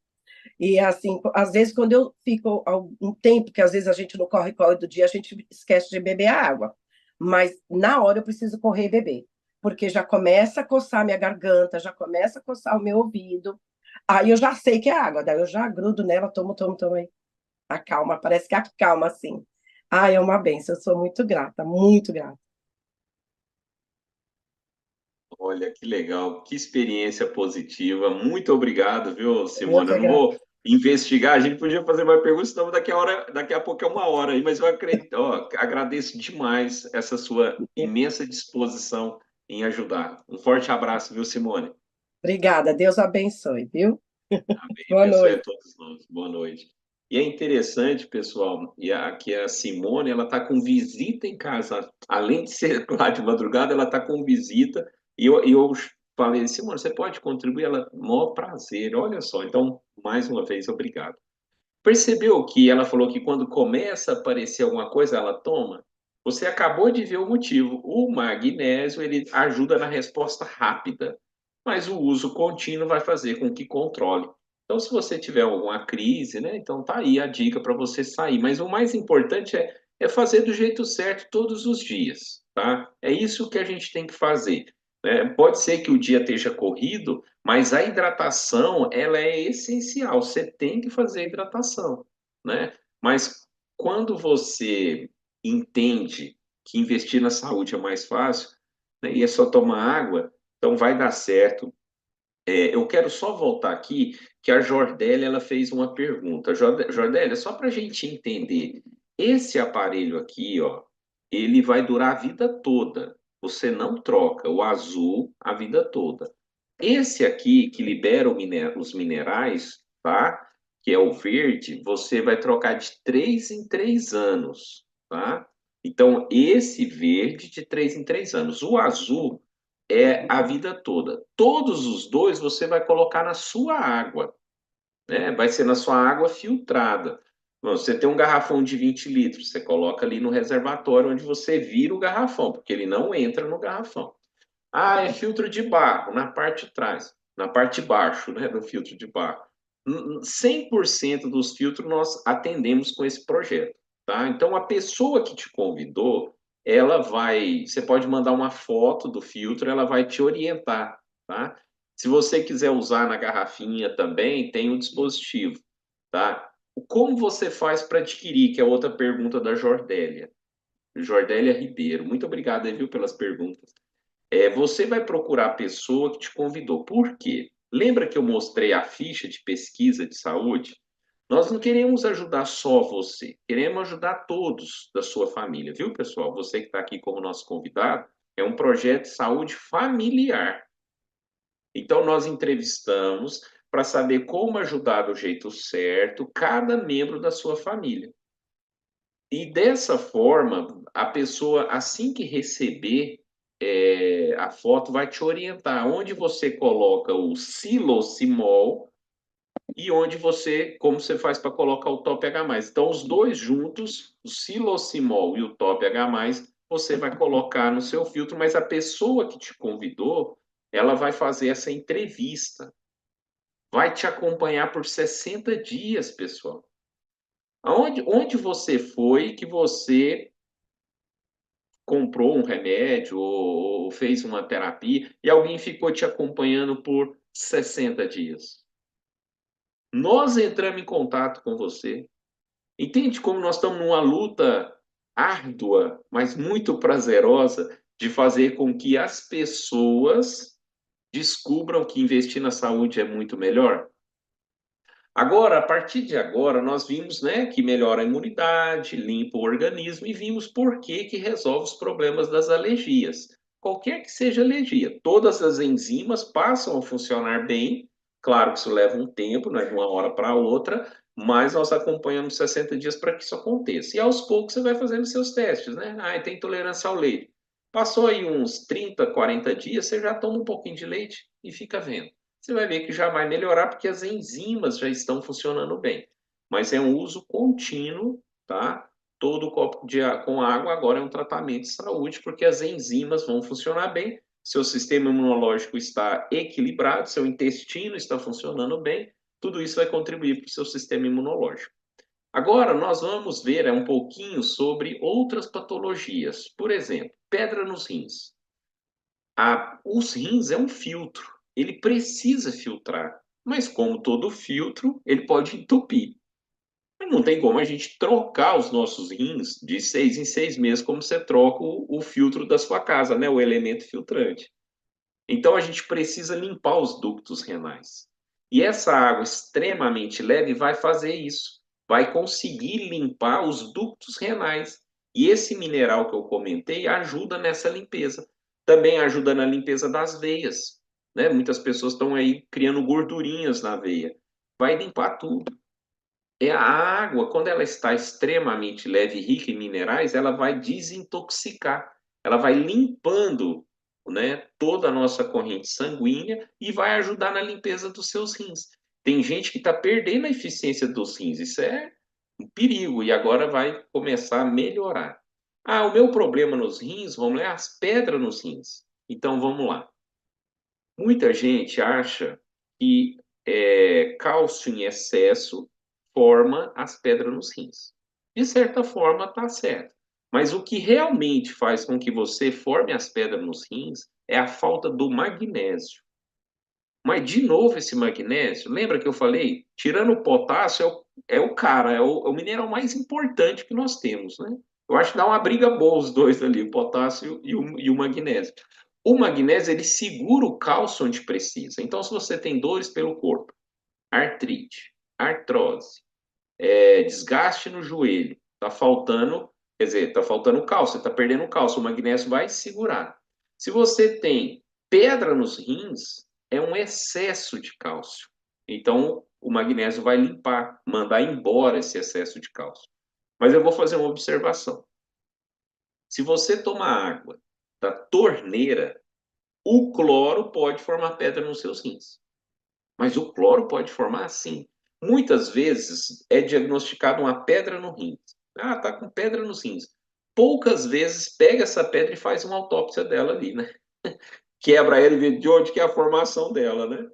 E assim, às vezes, quando eu fico um tempo, que às vezes a gente não corre do dia, a gente esquece de beber a água. Mas na hora eu preciso correr e beber, porque já começa a coçar minha garganta, já começa a coçar o meu ouvido. Aí eu já sei que é água, daí eu já grudo nela, tomo aí. Acalma, parece que acalma assim. Ah, é uma benção, eu sou muito grata, muito grata. Olha, que legal, que experiência positiva. Muito obrigado, viu, Eu Simone? que Eu não agradeço. vou investigar, a gente podia fazer mais perguntas, senão daqui a pouco é uma hora aí, mas eu acredito, ó, agradeço demais essa sua imensa disposição em ajudar. Um forte abraço, viu, Simone? Obrigada, Deus abençoe, viu? Amém. Boa Abençoe a noite. todos nós. Boa noite. E é interessante, pessoal, que a Simone, ela está com visita em casa. Além de ser lá de madrugada, ela está com visita. E eu falei, Simone, você pode contribuir? Ela, maior prazer. Olha só. Então, mais uma vez, obrigado. Percebeu que ela falou que quando começa a aparecer alguma coisa, ela toma? Você acabou de ver o motivo. O magnésio, ele ajuda na resposta rápida, mas o uso contínuo vai fazer com que controle. Então, se você tiver alguma crise, né, então tá aí a dica para você sair. Mas o mais importante é fazer do jeito certo todos os dias, tá? É isso que a gente tem que fazer, né? Pode ser que o dia esteja corrido, mas a hidratação, ela é essencial. Você tem que fazer a hidratação, né? Mas quando você entende que investir na saúde é mais fácil, né, e é só tomar água, então vai dar certo. Eu quero só voltar aqui que a Jordélia ela fez uma pergunta. Jordélia, só para a gente entender, esse aparelho aqui, ó, ele vai durar a vida toda. Você não troca o azul a vida toda. Esse aqui que libera os minerais, tá? Que é o verde, você vai trocar de 3 em 3 anos, tá? Então, esse verde de 3 em 3 anos. O azul é a vida toda. Todos os dois você vai colocar na sua água, né? Vai ser na sua água filtrada. Você tem um garrafão de 20 litros, você coloca ali no reservatório onde você vira o garrafão, porque ele não entra no garrafão. Ah, é filtro de barro, na parte de trás, na parte de baixo, né, do filtro de barro. 100% dos filtros nós atendemos com esse projeto, tá? Então, a pessoa que te convidou, você pode mandar uma foto do filtro, ela vai te orientar, tá? Se você quiser usar na garrafinha também, tem o dispositivo, tá? Como você faz para adquirir, que é outra pergunta da Jordélia. Jordélia Ribeiro. Muito obrigado aí, viu, pelas perguntas. Você vai procurar a pessoa que te convidou. Por quê? Lembra que eu mostrei a ficha de pesquisa de saúde? Nós não queremos ajudar só você, queremos ajudar todos da sua família, viu, pessoal? Você que está aqui como nosso convidado, é um projeto de saúde familiar. Então, nós entrevistamos para saber como ajudar do jeito certo cada membro da sua família. E dessa forma, a pessoa, assim que receber a foto, vai te orientar onde você coloca o silocimol e como você faz para colocar o top H+. Então, os dois juntos, o silocimol e o top H+, você vai colocar no seu filtro, mas a pessoa que te convidou, ela vai fazer essa entrevista, vai te acompanhar por 60 dias, pessoal. Onde você foi que você comprou um remédio ou fez uma terapia e alguém ficou te acompanhando por 60 dias? Nós entramos em contato com você. Entende como nós estamos numa luta árdua, mas muito prazerosa, de fazer com que as pessoas descubram que investir na saúde é muito melhor? Agora, a partir de agora, nós vimos, né, que melhora a imunidade, limpa o organismo e vimos por que resolve os problemas das alergias. Qualquer que seja a alergia, todas as enzimas passam a funcionar bem. Claro que isso leva um tempo, não é de uma hora para outra, mas nós acompanhamos 60 dias para que isso aconteça. E aos poucos você vai fazendo seus testes, né? Ah, tem intolerância ao leite. Passou aí uns 30, 40 dias, você já toma um pouquinho de leite e fica vendo. Você vai ver que já vai melhorar porque as enzimas já estão funcionando bem. Mas é um uso contínuo, tá? Todo copo com água agora é um tratamento de saúde, porque as enzimas vão funcionar bem, seu sistema imunológico está equilibrado, seu intestino está funcionando bem, tudo isso vai contribuir para o seu sistema imunológico. Agora nós vamos ver um pouquinho sobre outras patologias. Por exemplo, pedra nos rins. Os rins é um filtro, ele precisa filtrar, mas como todo filtro, ele pode entupir. Mas não tem como a gente trocar os nossos rins de 6 em 6 meses, como você troca o filtro da sua casa, né? O elemento filtrante. Então a gente precisa limpar os ductos renais. E essa água extremamente leve vai fazer isso, vai conseguir limpar os ductos renais. E esse mineral que eu comentei ajuda nessa limpeza. Também ajuda na limpeza das veias, né? Muitas pessoas estão aí criando gordurinhas na veia. Vai limpar tudo. A água, quando ela está extremamente leve e rica em minerais, ela vai desintoxicar, ela vai limpando, né, toda a nossa corrente sanguínea e vai ajudar na limpeza dos seus rins. Tem gente que está perdendo a eficiência dos rins, isso é um perigo, e agora vai começar a melhorar. Ah, o meu problema nos rins, vamos lá, as pedras nos rins. Então vamos lá. Muita gente acha que cálcio em excesso forma as pedras nos rins. De certa forma, está certo. Mas o que realmente faz com que você forme as pedras nos rins é a falta do magnésio. Mas, de novo, esse magnésio, lembra que eu falei? Tirando o potássio, é o cara, é o mineral mais importante que nós temos, né? Eu acho que dá uma briga boa os dois ali, o potássio e o magnésio. O magnésio, ele segura o cálcio onde precisa. Então, se você tem dores pelo corpo, artrite, artrose, desgaste no joelho, tá faltando, quer dizer, tá faltando cálcio, tá perdendo cálcio, o magnésio vai segurar. Se você tem pedra nos rins, é um excesso de cálcio. Então, o magnésio vai limpar, mandar embora esse excesso de cálcio. Mas eu vou fazer uma observação. Se você tomar água da torneira, o cloro pode formar pedra nos seus rins. Mas o cloro pode formar sim. Muitas vezes é diagnosticado uma pedra no rim. Ah, tá com pedra nos rins. Poucas vezes pega essa pedra e faz uma autópsia dela ali, né? quebra ela e vê de onde que é a formação dela, né?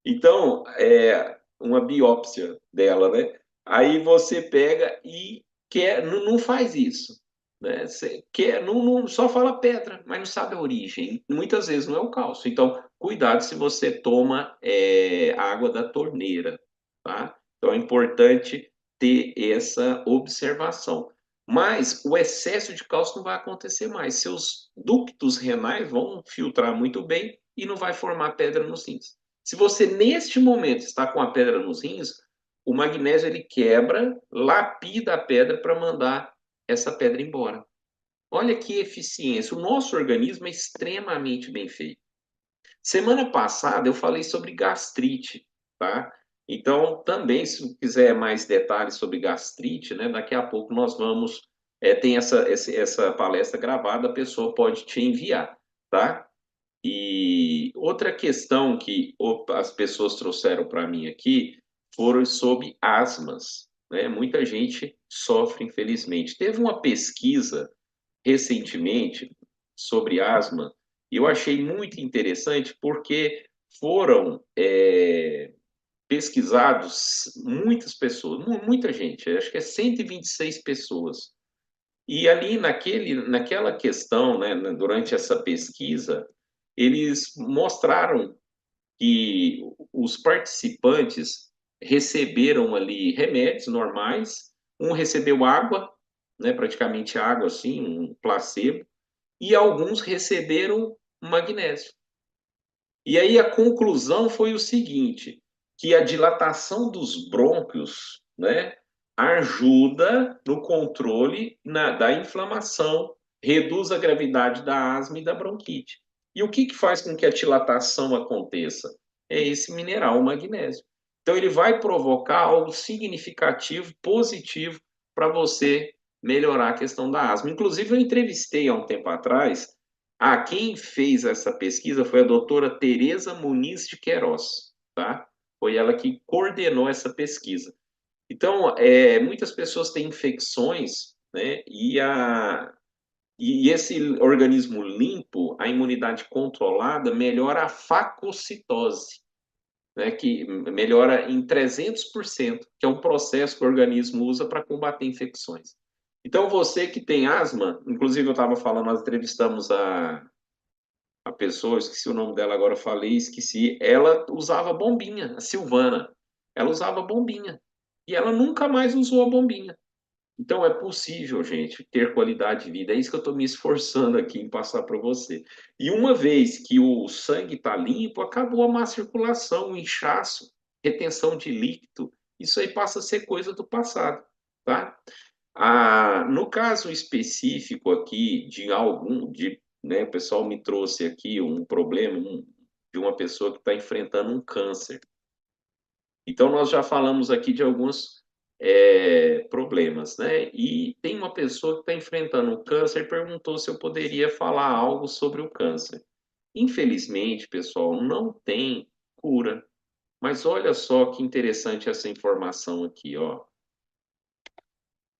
Então, é uma biópsia dela, né? Aí você pega e quer, não faz isso, né? Você quer, só fala pedra, mas não sabe a origem. Muitas vezes não é o cálcio. Então, cuidado se você toma água da torneira, tá? Então, é importante ter essa observação. Mas o excesso de cálcio não vai acontecer mais. Seus ductos renais vão filtrar muito bem e não vai formar pedra nos rins. Se você, neste momento, está com a pedra nos rins, o magnésio ele quebra, lapida a pedra para mandar essa pedra embora. Olha que eficiência. O nosso organismo é extremamente bem feito. Semana passada eu falei sobre gastrite, tá? Então, também, se quiser mais detalhes sobre gastrite, né, daqui a pouco nós vamos. Tem essa palestra gravada, a pessoa pode te enviar, tá? E outra questão que as pessoas trouxeram para mim aqui foram sobre asmas, né? Muita gente sofre, infelizmente. Teve uma pesquisa recentemente sobre asma e eu achei muito interessante porque foram pesquisados muitas pessoas, muita gente, acho que é 126 pessoas. E ali naquela questão, né, durante essa pesquisa, eles mostraram que os participantes receberam ali remédios normais, um recebeu água, né, praticamente água assim, um placebo, e alguns receberam magnésio. E aí a conclusão foi o seguinte, que a dilatação dos brônquios, né, ajuda no controle da inflamação, reduz a gravidade da asma e da bronquite. E o que faz com que a dilatação aconteça? É esse mineral, o magnésio. Então ele vai provocar algo significativo, positivo, para você melhorar a questão da asma. Inclusive, eu entrevistei há um tempo atrás quem fez essa pesquisa foi a doutora Tereza Muniz de Queiroz, tá? Foi ela que coordenou essa pesquisa. Então, muitas pessoas têm infecções, né? E esse organismo limpo, a imunidade controlada, melhora a fagocitose, né? Que melhora em 300%, que é um processo que o organismo usa para combater infecções. Então, você que tem asma, inclusive eu estava falando, nós entrevistamos a pessoa, esqueci o nome dela agora, falei, esqueci, ela usava bombinha, a Silvana. Ela usava bombinha. E ela nunca mais usou a bombinha. Então é possível, gente, ter qualidade de vida. É isso que eu estou me esforçando aqui em passar para você. E uma vez que o sangue está limpo, acabou a má circulação, o inchaço, retenção de líquido. Isso aí passa a ser coisa do passado, tá? No caso específico aqui né, o pessoal me trouxe aqui um problema de uma pessoa que está enfrentando um câncer. Então nós já falamos aqui de alguns problemas, né? E tem uma pessoa que está enfrentando um câncer e perguntou se eu poderia falar algo sobre o câncer. Infelizmente, pessoal, não tem cura. Mas olha só que interessante essa informação aqui, ó.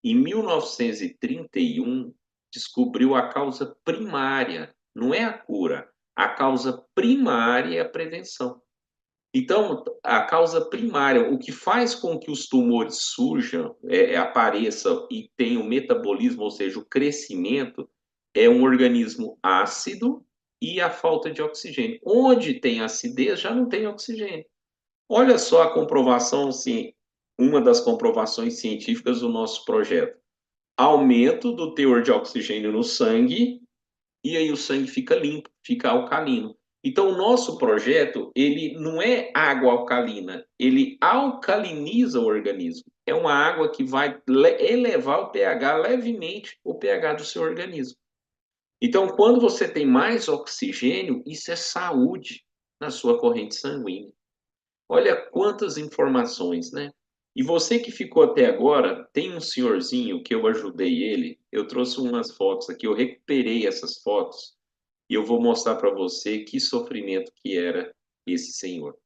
Em 1931, descobriu a causa primária, não é a cura. A causa primária é a prevenção. Então, a causa primária, o que faz com que os tumores surjam, apareçam e tenham metabolismo, ou seja, o crescimento, é um organismo ácido e a falta de oxigênio. Onde tem acidez, já não tem oxigênio. Olha só a comprovação, sim, uma das comprovações científicas do nosso projeto. Aumento do teor de oxigênio no sangue e aí o sangue fica limpo, fica alcalino. Então, o nosso projeto, ele não é água alcalina, ele alcaliniza o organismo. É uma água que vai elevar o pH levemente, o pH do seu organismo. Então, quando você tem mais oxigênio, isso é saúde na sua corrente sanguínea. Olha quantas informações, né? E você que ficou até agora, tem um senhorzinho que eu ajudei ele, eu trouxe umas fotos aqui, eu recuperei essas fotos e eu vou mostrar para você que sofrimento que era esse senhor.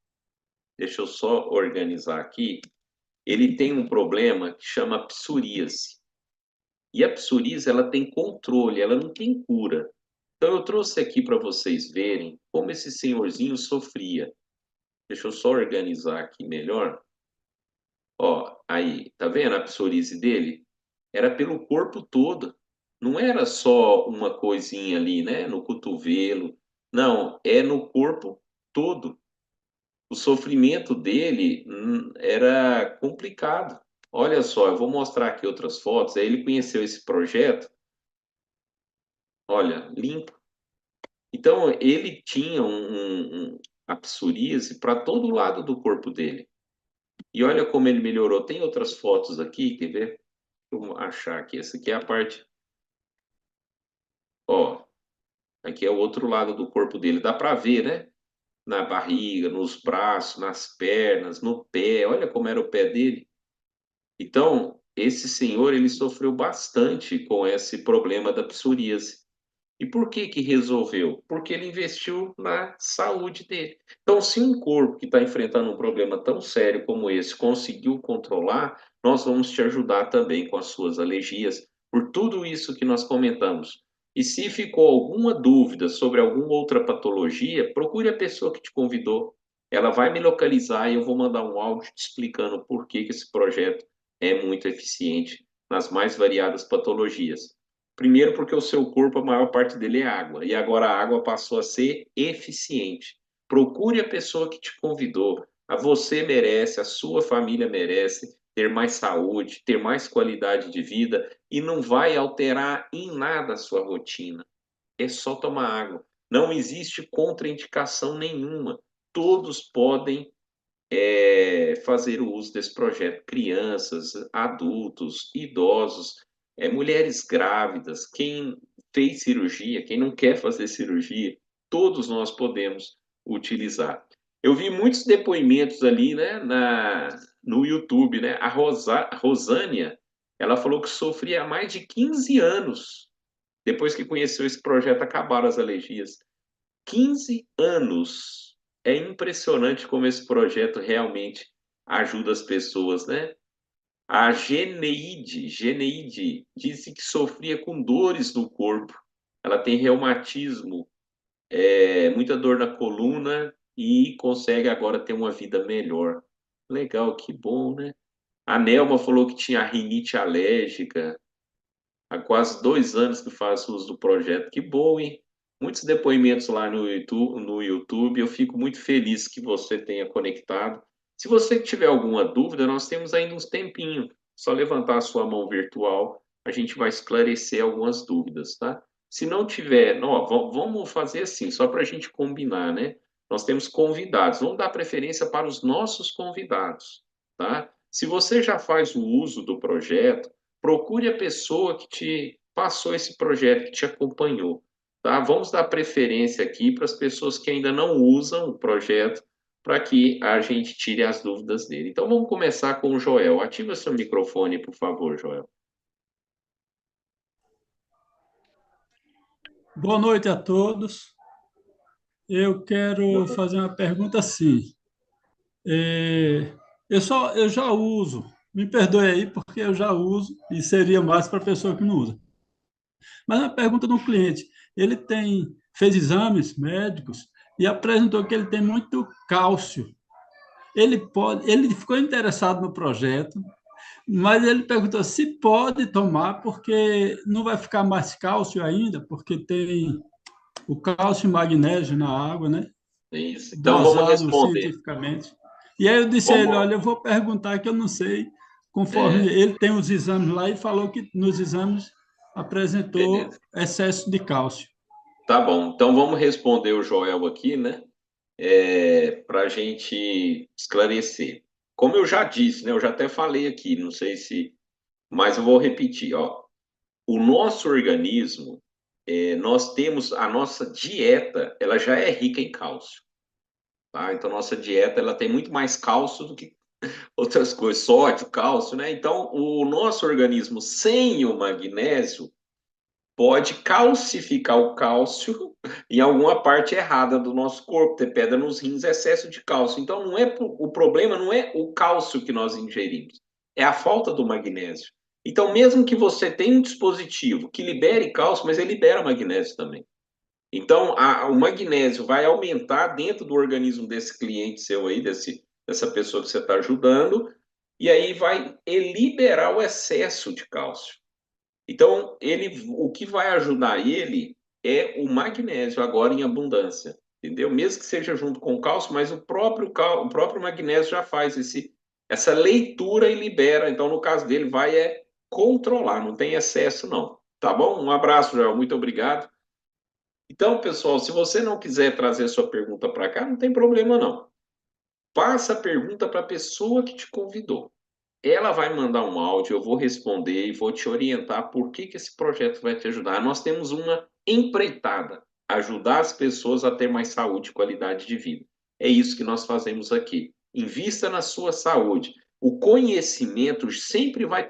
Deixa eu só organizar aqui. Ele tem um problema que chama psoríase. E a psoríase, ela tem controle, ela não tem cura. Então, eu trouxe aqui para vocês verem como esse senhorzinho sofria. Deixa eu só organizar aqui melhor. Ó, aí, tá vendo a psoríase dele? Era pelo corpo todo. Não era só uma coisinha ali, né, no cotovelo. Não, é no corpo todo. O sofrimento dele era complicado. Olha só, eu vou mostrar aqui outras fotos. Aí ele conheceu esse projeto, olha, limpo. Então, ele tinha a psoríase para todo lado do corpo dele. E olha como ele melhorou. Tem outras fotos aqui, quer ver? Vamos achar aqui. Essa aqui é a parte. Ó, aqui é o outro lado do corpo dele. Dá para ver, né? Na barriga, nos braços, nas pernas, no pé. Olha como era o pé dele. Então, esse senhor, ele sofreu bastante com esse problema da psoríase. E por que que resolveu? Porque ele investiu na saúde dele. Então, se um corpo que está enfrentando um problema tão sério como esse conseguiu controlar, nós vamos te ajudar também com as suas alergias, por tudo isso que nós comentamos. E se ficou alguma dúvida sobre alguma outra patologia, procure a pessoa que te convidou. Ela vai me localizar e eu vou mandar um áudio te explicando por que que esse projeto é muito eficiente nas mais variadas patologias. Primeiro, porque o seu corpo, a maior parte dele é água, e agora a água passou a ser eficiente. Procure a pessoa que te convidou. A você merece, a sua família merece ter mais saúde, ter mais qualidade de vida e não vai alterar em nada a sua rotina. É só tomar água. Não existe contraindicação nenhuma. Todos podem fazer o uso desse projeto. Crianças, adultos, idosos, mulheres grávidas, quem fez cirurgia, quem não quer fazer cirurgia, todos nós podemos utilizar. Eu vi muitos depoimentos ali, né, no YouTube, né? A Rosânia, ela falou que sofria há mais de 15 anos. Depois que conheceu esse projeto, acabaram as alergias. 15 anos. É impressionante como esse projeto realmente ajuda as pessoas, né? A Geneide, disse que sofria com dores no corpo. Ela tem reumatismo, muita dor na coluna e consegue agora ter uma vida melhor. Legal, que bom, né? A Nelma falou que tinha rinite alérgica. Há quase 2 anos que faço uso do projeto. Que bom, hein? Muitos depoimentos lá no YouTube, no YouTube. Eu fico muito feliz que você tenha conectado. Se você tiver alguma dúvida, nós temos ainda uns tempinho. Só levantar a sua mão virtual, a gente vai esclarecer algumas dúvidas, tá? Se não tiver, não, vamos fazer assim, só para a gente combinar, né? Nós temos convidados. Vamos dar preferência para os nossos convidados, tá? Se você já faz o uso do projeto, procure a pessoa que te passou esse projeto, que te acompanhou, tá? Vamos dar preferência aqui para as pessoas que ainda não usam o projeto, para que a gente tire as dúvidas dele. Então vamos começar com o Joel. Ativa seu microfone, por favor, Joel. Boa noite a todos. Eu quero fazer uma pergunta assim. Eu já uso, me perdoe aí porque eu já uso e seria mais para a pessoa que não usa. Mas uma pergunta do cliente, fez exames médicos e apresentou que ele tem muito cálcio. Ele ficou interessado no projeto, mas ele perguntou se pode tomar porque não vai ficar mais cálcio ainda, porque tem o cálcio e magnésio na água, né? Isso. Então vamos Dosado responder. cientificamente. E aí eu disse a ele, Vamos. olha, eu vou perguntar que eu não sei, conforme É, ele tem os exames lá e falou que nos exames apresentou beleza. excesso de cálcio. Tá bom. Então vamos responder o Joel aqui, né? Para a gente esclarecer. Como eu já disse, né? Eu já até falei aqui, não sei se, mas eu vou repetir, ó. O nosso organismo, nós temos a nossa dieta, ela já é rica em cálcio, tá? Então nossa dieta ela tem muito mais cálcio do que outras coisas, sódio, cálcio, né? Então o nosso organismo sem o magnésio pode calcificar o cálcio em alguma parte errada do nosso corpo, ter pedra nos rins, excesso de cálcio. Então não é o problema não é o cálcio que nós ingerimos, é a falta do magnésio. Então mesmo que você tenha um dispositivo que libere cálcio, mas ele libera magnésio também. Então, o magnésio vai aumentar dentro do organismo desse cliente seu aí, dessa pessoa que você está ajudando, e aí vai liberar o excesso de cálcio. Então, o que vai ajudar ele é o magnésio agora em abundância, entendeu? Mesmo que seja junto com o cálcio, mas o próprio magnésio já faz essa leitura e libera. Então, no caso dele, vai controlar, não tem excesso, não. Tá bom? Um abraço, Joel. Muito obrigado. Então, pessoal, se você não quiser trazer sua pergunta para cá, não tem problema, não. Passa a pergunta para a pessoa que te convidou. Ela vai mandar um áudio, eu vou responder e vou te orientar por que esse projeto vai te ajudar. Nós temos uma empreitada, ajudar as pessoas a ter mais saúde e qualidade de vida. É isso que nós fazemos aqui. Invista na sua saúde. O conhecimento sempre vai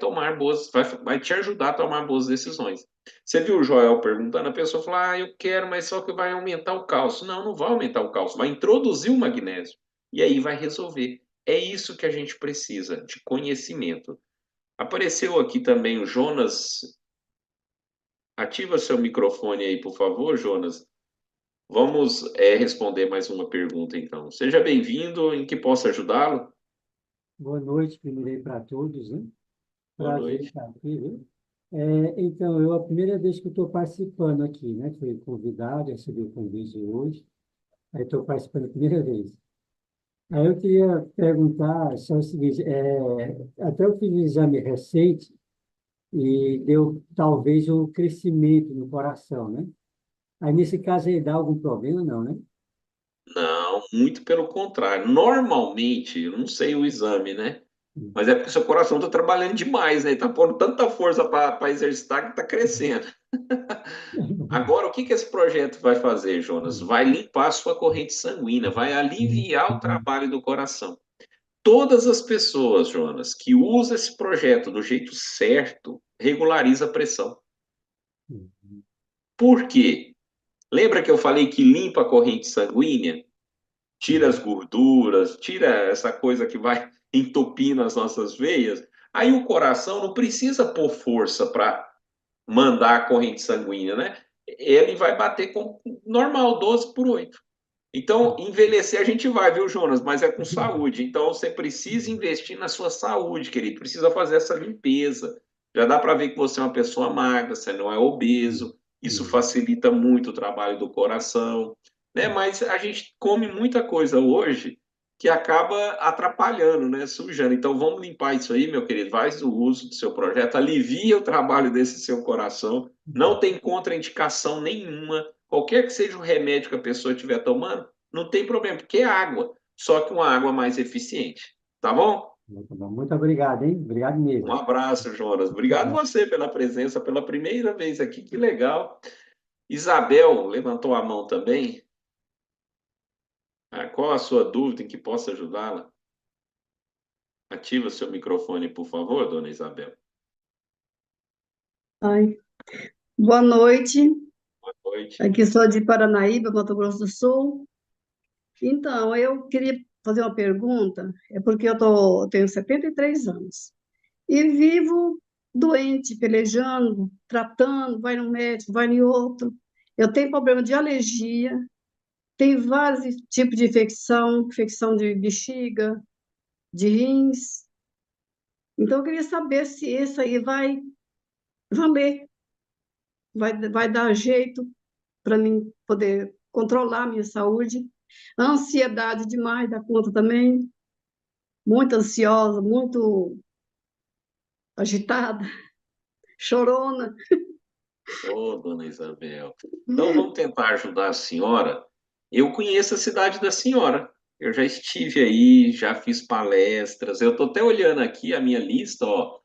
te ajudar a tomar boas decisões. Você viu o Joel perguntando, a pessoa falou, eu quero, mas só que vai aumentar o cálcio. Não, não vai aumentar o cálcio, vai introduzir o magnésio. E aí vai resolver. É isso que a gente precisa, de conhecimento. Apareceu aqui também o Jonas. Ativa seu microfone aí, por favor, Jonas. Vamos responder mais uma pergunta, então. Seja bem-vindo, em que posso ajudá-lo? Boa noite, primeiro aí para todos, né? Boa Prazer noite. estar aqui, viu? Então, a primeira vez que eu estou participando aqui, né? Fui convidado, recebi o convite hoje, aí estou participando a primeira vez. Aí eu queria perguntar só o seguinte, até eu fiz um exame recente e deu talvez um crescimento no coração, né? Aí nesse caso aí dá algum problema, não, né? Não, muito pelo contrário. Normalmente, eu não sei o exame, né? Mas é porque seu coração está trabalhando demais, né? Está pondo tanta força para exercitar que está crescendo. Agora, o que esse projeto vai fazer, Jonas? Vai limpar a sua corrente sanguínea, vai aliviar o trabalho do coração. Todas as pessoas, Jonas, que usam esse projeto do jeito certo, regulariza a pressão. Por quê? Lembra que eu falei que limpa a corrente sanguínea? Tira as gorduras, tira essa coisa que vai entupindo as nossas veias. Aí o coração não precisa pôr força para mandar a corrente sanguínea, né? Ele vai bater com normal, 12 por 8. Então, envelhecer a gente vai, viu, Jonas? Mas é com saúde. Então, você precisa investir na sua saúde, querido. Precisa fazer essa limpeza. Já dá para ver que você é uma pessoa magra, você não é obeso. Isso facilita muito o trabalho do coração, né? Mas a gente come muita coisa hoje que acaba atrapalhando, né? Sujando. Então, vamos limpar isso aí, meu querido. Faz o uso do seu projeto, alivia o trabalho desse seu coração. Não tem contraindicação nenhuma. Qualquer que seja o remédio que a pessoa estiver tomando, não tem problema, porque é água, só que uma água mais eficiente. Tá bom? Muito bom. Muito obrigado, hein? Obrigado Um mesmo. abraço, Jonas. Obrigado você pela presença, pela primeira vez aqui, que legal. Isabel levantou a mão também. Qual a sua dúvida em que possa ajudá-la? Ativa seu microfone, por favor, dona Isabel. Ai, boa noite. Boa noite. Aqui sou de Paranaíba, Mato Grosso do Sul. Então, eu queria fazer uma pergunta, é porque eu tenho 73 anos e vivo doente, pelejando, tratando, vai no médico, vai em outro. Eu tenho problema de alergia, tenho vários tipos de infecção, infecção de bexiga, de rins. Então, eu queria saber se esse aí vai valer, vai dar jeito para mim poder controlar a minha saúde. A ansiedade demais da conta também, muito ansiosa, muito agitada, chorona. Ô, dona Isabel. Então, vamos tentar ajudar a senhora. Eu conheço a cidade da senhora. Eu já estive aí, já fiz palestras. Eu estou até olhando aqui a minha lista, ó.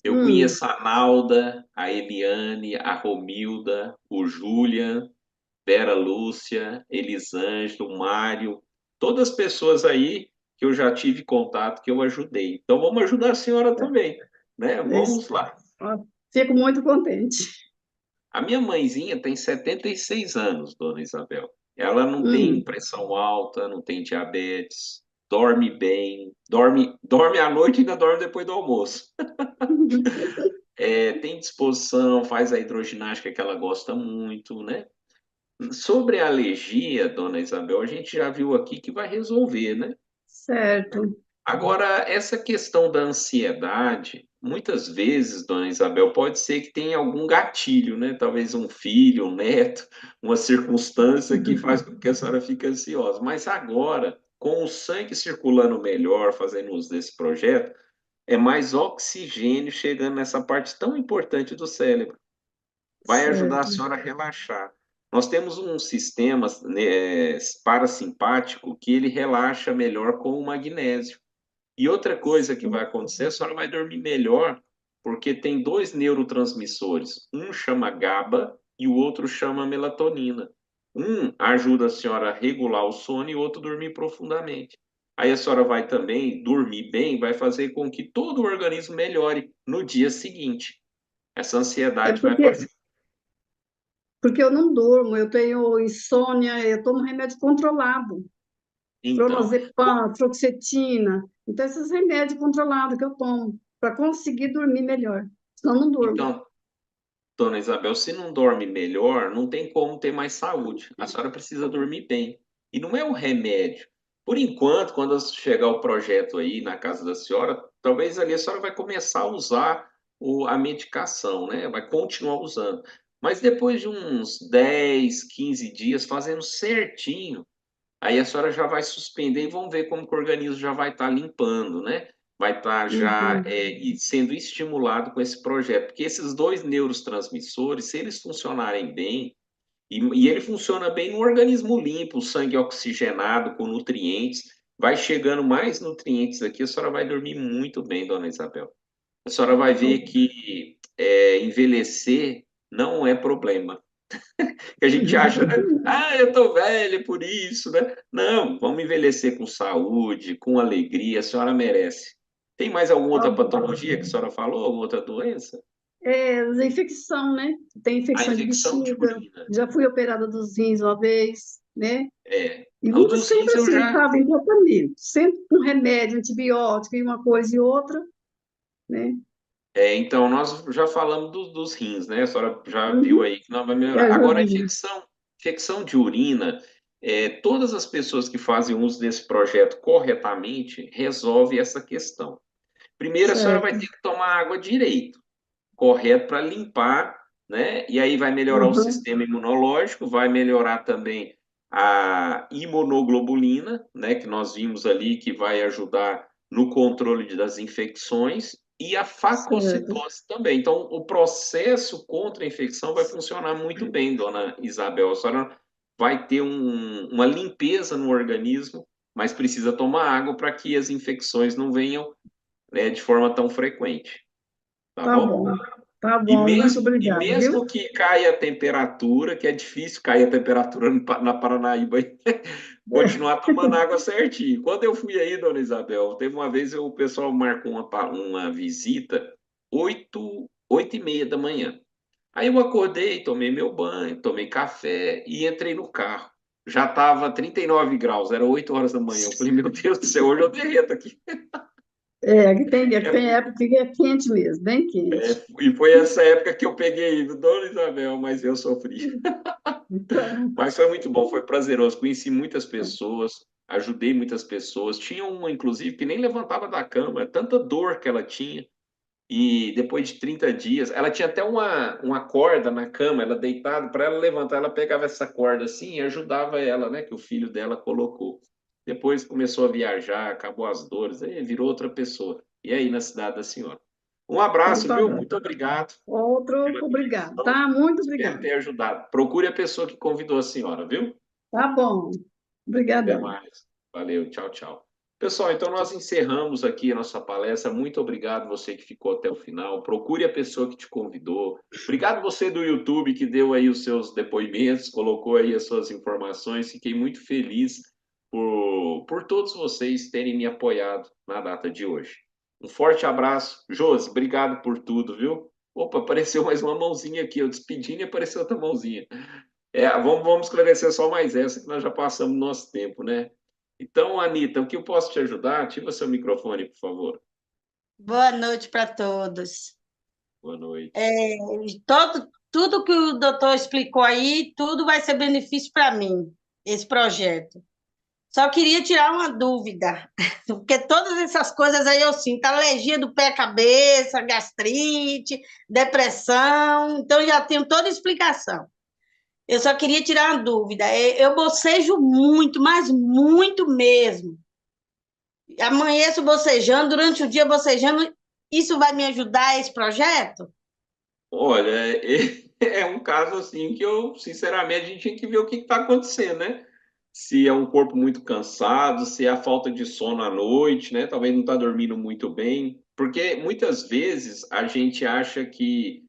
Eu Hum, conheço a Nalda, a Eliane, a Romilda, o Júlia, Vera Lúcia, Elisângela, o Mário, todas as pessoas aí que eu já tive contato, que eu ajudei. Então vamos ajudar a senhora também, né? isso. Vamos lá. Ó, fico muito contente. A minha mãezinha tem 76 anos, dona Isabel. Ela não tem Hum. pressão alta, não tem diabetes, dorme bem, dorme à noite e ainda dorme depois do almoço. Tem disposição, faz a hidroginástica que ela gosta muito, né? Sobre a alergia, dona Isabel, a gente já viu aqui que vai resolver, né? Certo. Agora, essa questão da ansiedade, muitas vezes, dona Isabel, pode ser que tenha algum gatilho, né? Talvez um filho, um neto, uma circunstância que faz com que a senhora fique ansiosa. Mas agora, com o sangue circulando melhor, fazendo uso desse projeto, é mais oxigênio chegando nessa parte tão importante do cérebro. Vai ajudar a Certo. senhora a relaxar. Nós temos um sistema, né, parasimpático que ele relaxa melhor com o magnésio. E outra coisa que vai acontecer, a senhora vai dormir melhor, porque tem dois neurotransmissores. Um chama GABA e o outro chama melatonina. Um ajuda a senhora a regular o sono e o outro dormir profundamente. Aí a senhora vai também dormir bem, vai fazer com que todo o organismo melhore no dia seguinte. Essa É ansiedade vai porque, passar. porque eu não durmo, eu tenho insônia, eu tomo remédio controlado. Então, Clonazepam, fluoxetina. Então, esses remédios controlados que eu tomo para conseguir dormir melhor. Senão, eu não durmo. então, dona Isabel, se não dorme melhor, não tem como ter mais saúde. A senhora precisa dormir bem. E não é o remédio. Por enquanto, quando chegar o projeto aí na casa da senhora, talvez ali a senhora vai começar a usar a medicação, né? Vai continuar usando. Mas depois de uns 10, 15 dias fazendo certinho, aí a senhora já vai suspender e vamos ver como que o organismo já vai estar limpando, né? Vai estar já Uhum. e sendo estimulado com esse projeto. Porque esses dois neurotransmissores, se eles funcionarem bem, e ele funciona bem no organismo limpo, o sangue oxigenado com nutrientes, vai chegando mais nutrientes aqui, a senhora vai dormir muito bem, dona Isabel. A senhora vai ver que envelhecer não é problema que a gente acha, né? Ah, eu tô velho por isso, né? Não, vamos envelhecer com saúde, com alegria, a senhora merece. Tem mais alguma Tá outra bom. patologia que a senhora falou? Alguma outra doença? É, a infecção, né? Tem A infecção de infecção de bexiga. urina. Já fui operada dos rins uma vez, né? É. E O vivo dos rins sempre eu assim, já. sabe? Em tratamento. Sempre com remédio, antibiótico e uma coisa e outra, né? Então, nós já falamos dos rins, né? A senhora já viu Uhum. aí que não vai melhorar. É, já Agora, a vi. infecção de urina, todas as pessoas que fazem uso desse projeto corretamente resolve essa questão. Primeiro, a senhora vai Certo. ter que tomar água direito, correto, para limpar, né? E aí vai melhorar o Uhum. sistema imunológico, vai melhorar também a imunoglobulina, né? Que nós vimos ali que vai ajudar no controle das infecções e a Certo. fagocitose também. Então, o processo contra a infecção vai funcionar muito bem, dona Isabel. A senhora vai ter uma limpeza no organismo, mas precisa tomar água para que as infecções não venham, né, de forma tão frequente, tá Tá bom? bom. Tá E bom. Muito mesmo, e obrigada, viu? mesmo que caia a temperatura, que é difícil cair a temperatura na Paranaíba, continuar tomando água certinho. Quando eu fui aí, dona Isabel, teve uma vez o pessoal marcou uma visita 8h30 da manhã. Aí eu acordei, tomei meu banho, tomei café e entrei no carro. Já estava 39 graus, era 8 horas da manhã. Eu falei, meu Deus do céu, hoje eu derreto aqui. É, aqui tem época que é quente mesmo, bem quente. E foi essa época que eu peguei, Dona Isabel, mas eu sofri. Então, Mas foi muito bom, foi prazeroso. Conheci muitas pessoas, ajudei muitas pessoas. Tinha uma, inclusive, que nem levantava da cama, tanta dor que ela tinha. E depois de 30 dias, ela tinha até uma corda na cama, ela deitada, para ela levantar, ela pegava essa corda assim e ajudava ela, né? Que o filho dela colocou. Depois começou a viajar, acabou as dores, aí virou outra pessoa. E aí, na cidade da senhora. Um então abraço, tá viu? bom. Muito obrigado Outro, pela obrigado, atenção. tá? Muito Espero obrigado. ter ajudado. Procure a pessoa que convidou a senhora, viu? Tá bom. Até Obrigadão. mais. Valeu, tchau, tchau. Pessoal, então nós encerramos aqui a nossa palestra. Muito obrigado você que ficou até o final. Procure a pessoa que te convidou. Obrigado você do YouTube que deu aí os seus depoimentos, colocou aí as suas informações. Fiquei muito feliz por todos vocês terem me apoiado na data de hoje. Um forte abraço. Josi, obrigado por tudo, viu? Opa, apareceu mais uma mãozinha aqui. Eu despedindo e apareceu outra mãozinha. Vamos esclarecer só mais essa, que nós já passamos nosso tempo, né? Então, Anitta, o que eu posso te ajudar? Ativa seu microfone, por favor. Boa noite para todos. Boa noite. É, todo, tudo que o doutor explicou aí, tudo vai ser benefício para mim, esse projeto. Só queria tirar uma dúvida, porque todas essas coisas aí eu sinto, alergia do pé à cabeça, gastrite, depressão, então já tenho toda a explicação. Eu só queria tirar uma dúvida. Eu bocejo muito, mas muito mesmo. Amanheço bocejando, durante o dia bocejando. Isso vai me ajudar a esse projeto? Olha, é um caso assim que eu, sinceramente, a gente tinha que ver o que está acontecendo, né? Se é um corpo muito cansado, se é a falta de sono à noite, né? Talvez não está dormindo muito bem, porque muitas vezes a gente acha que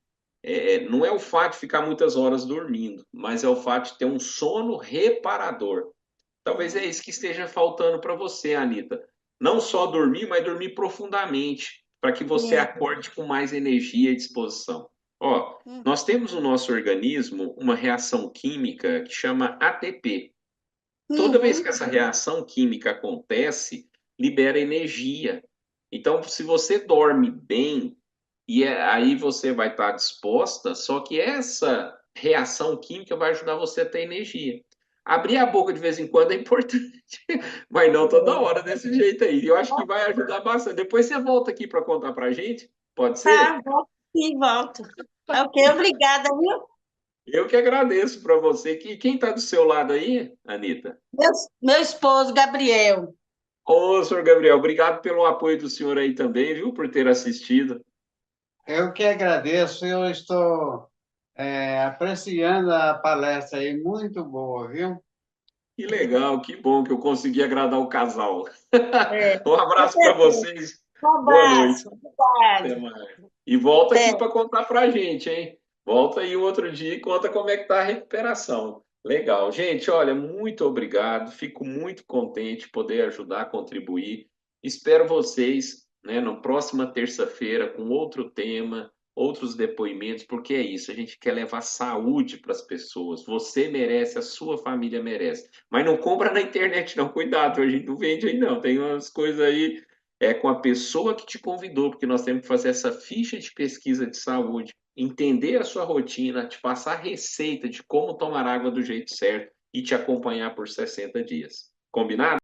não é o fato de ficar muitas horas dormindo, mas é o fato de ter um sono reparador. Talvez é isso que esteja faltando para você, Anitta. Não só dormir, mas dormir profundamente, para que você Sim. acorde com mais energia e disposição. Ó, nós temos no nosso organismo uma reação química que chama ATP. Toda vez Uhum. que essa reação química acontece, libera energia. Então, se você dorme bem, aí você vai estar disposta, só que essa reação química vai ajudar você a ter energia. Abrir a boca de vez em quando é importante, mas não toda hora desse jeito aí. Eu acho que vai ajudar bastante. Depois você volta aqui para contar para a gente, pode ser? Tá, volto sim, volto. Ok, obrigada, viu? Eu que agradeço para você. Quem está do seu lado aí, Anitta? Meu esposo, Gabriel. Ô, senhor Gabriel, obrigado pelo apoio do senhor aí também, viu, por ter assistido. Eu que agradeço, eu estou apreciando a palestra aí, muito boa, viu? Que legal, que bom que eu consegui agradar o casal. É, Um abraço para vocês. um Boa noite. abraço. Até Obrigada. mais. E volta aqui Até. para contar para a gente, hein? Volta aí um outro dia e conta como é que tá a recuperação. Legal. Gente, olha, muito obrigado. Fico muito contente de poder ajudar, contribuir. Espero vocês, né, na próxima terça-feira com outro tema, outros depoimentos, porque é isso, a gente quer levar saúde para as pessoas. Você merece, a sua família merece. Mas não compra na internet, não. Cuidado, a gente não vende aí, não. Tem umas coisas aí com a pessoa que te convidou, porque nós temos que fazer essa ficha de pesquisa de saúde, entender a sua rotina, te passar receita de como tomar água do jeito certo e te acompanhar por 60 dias. Combinado?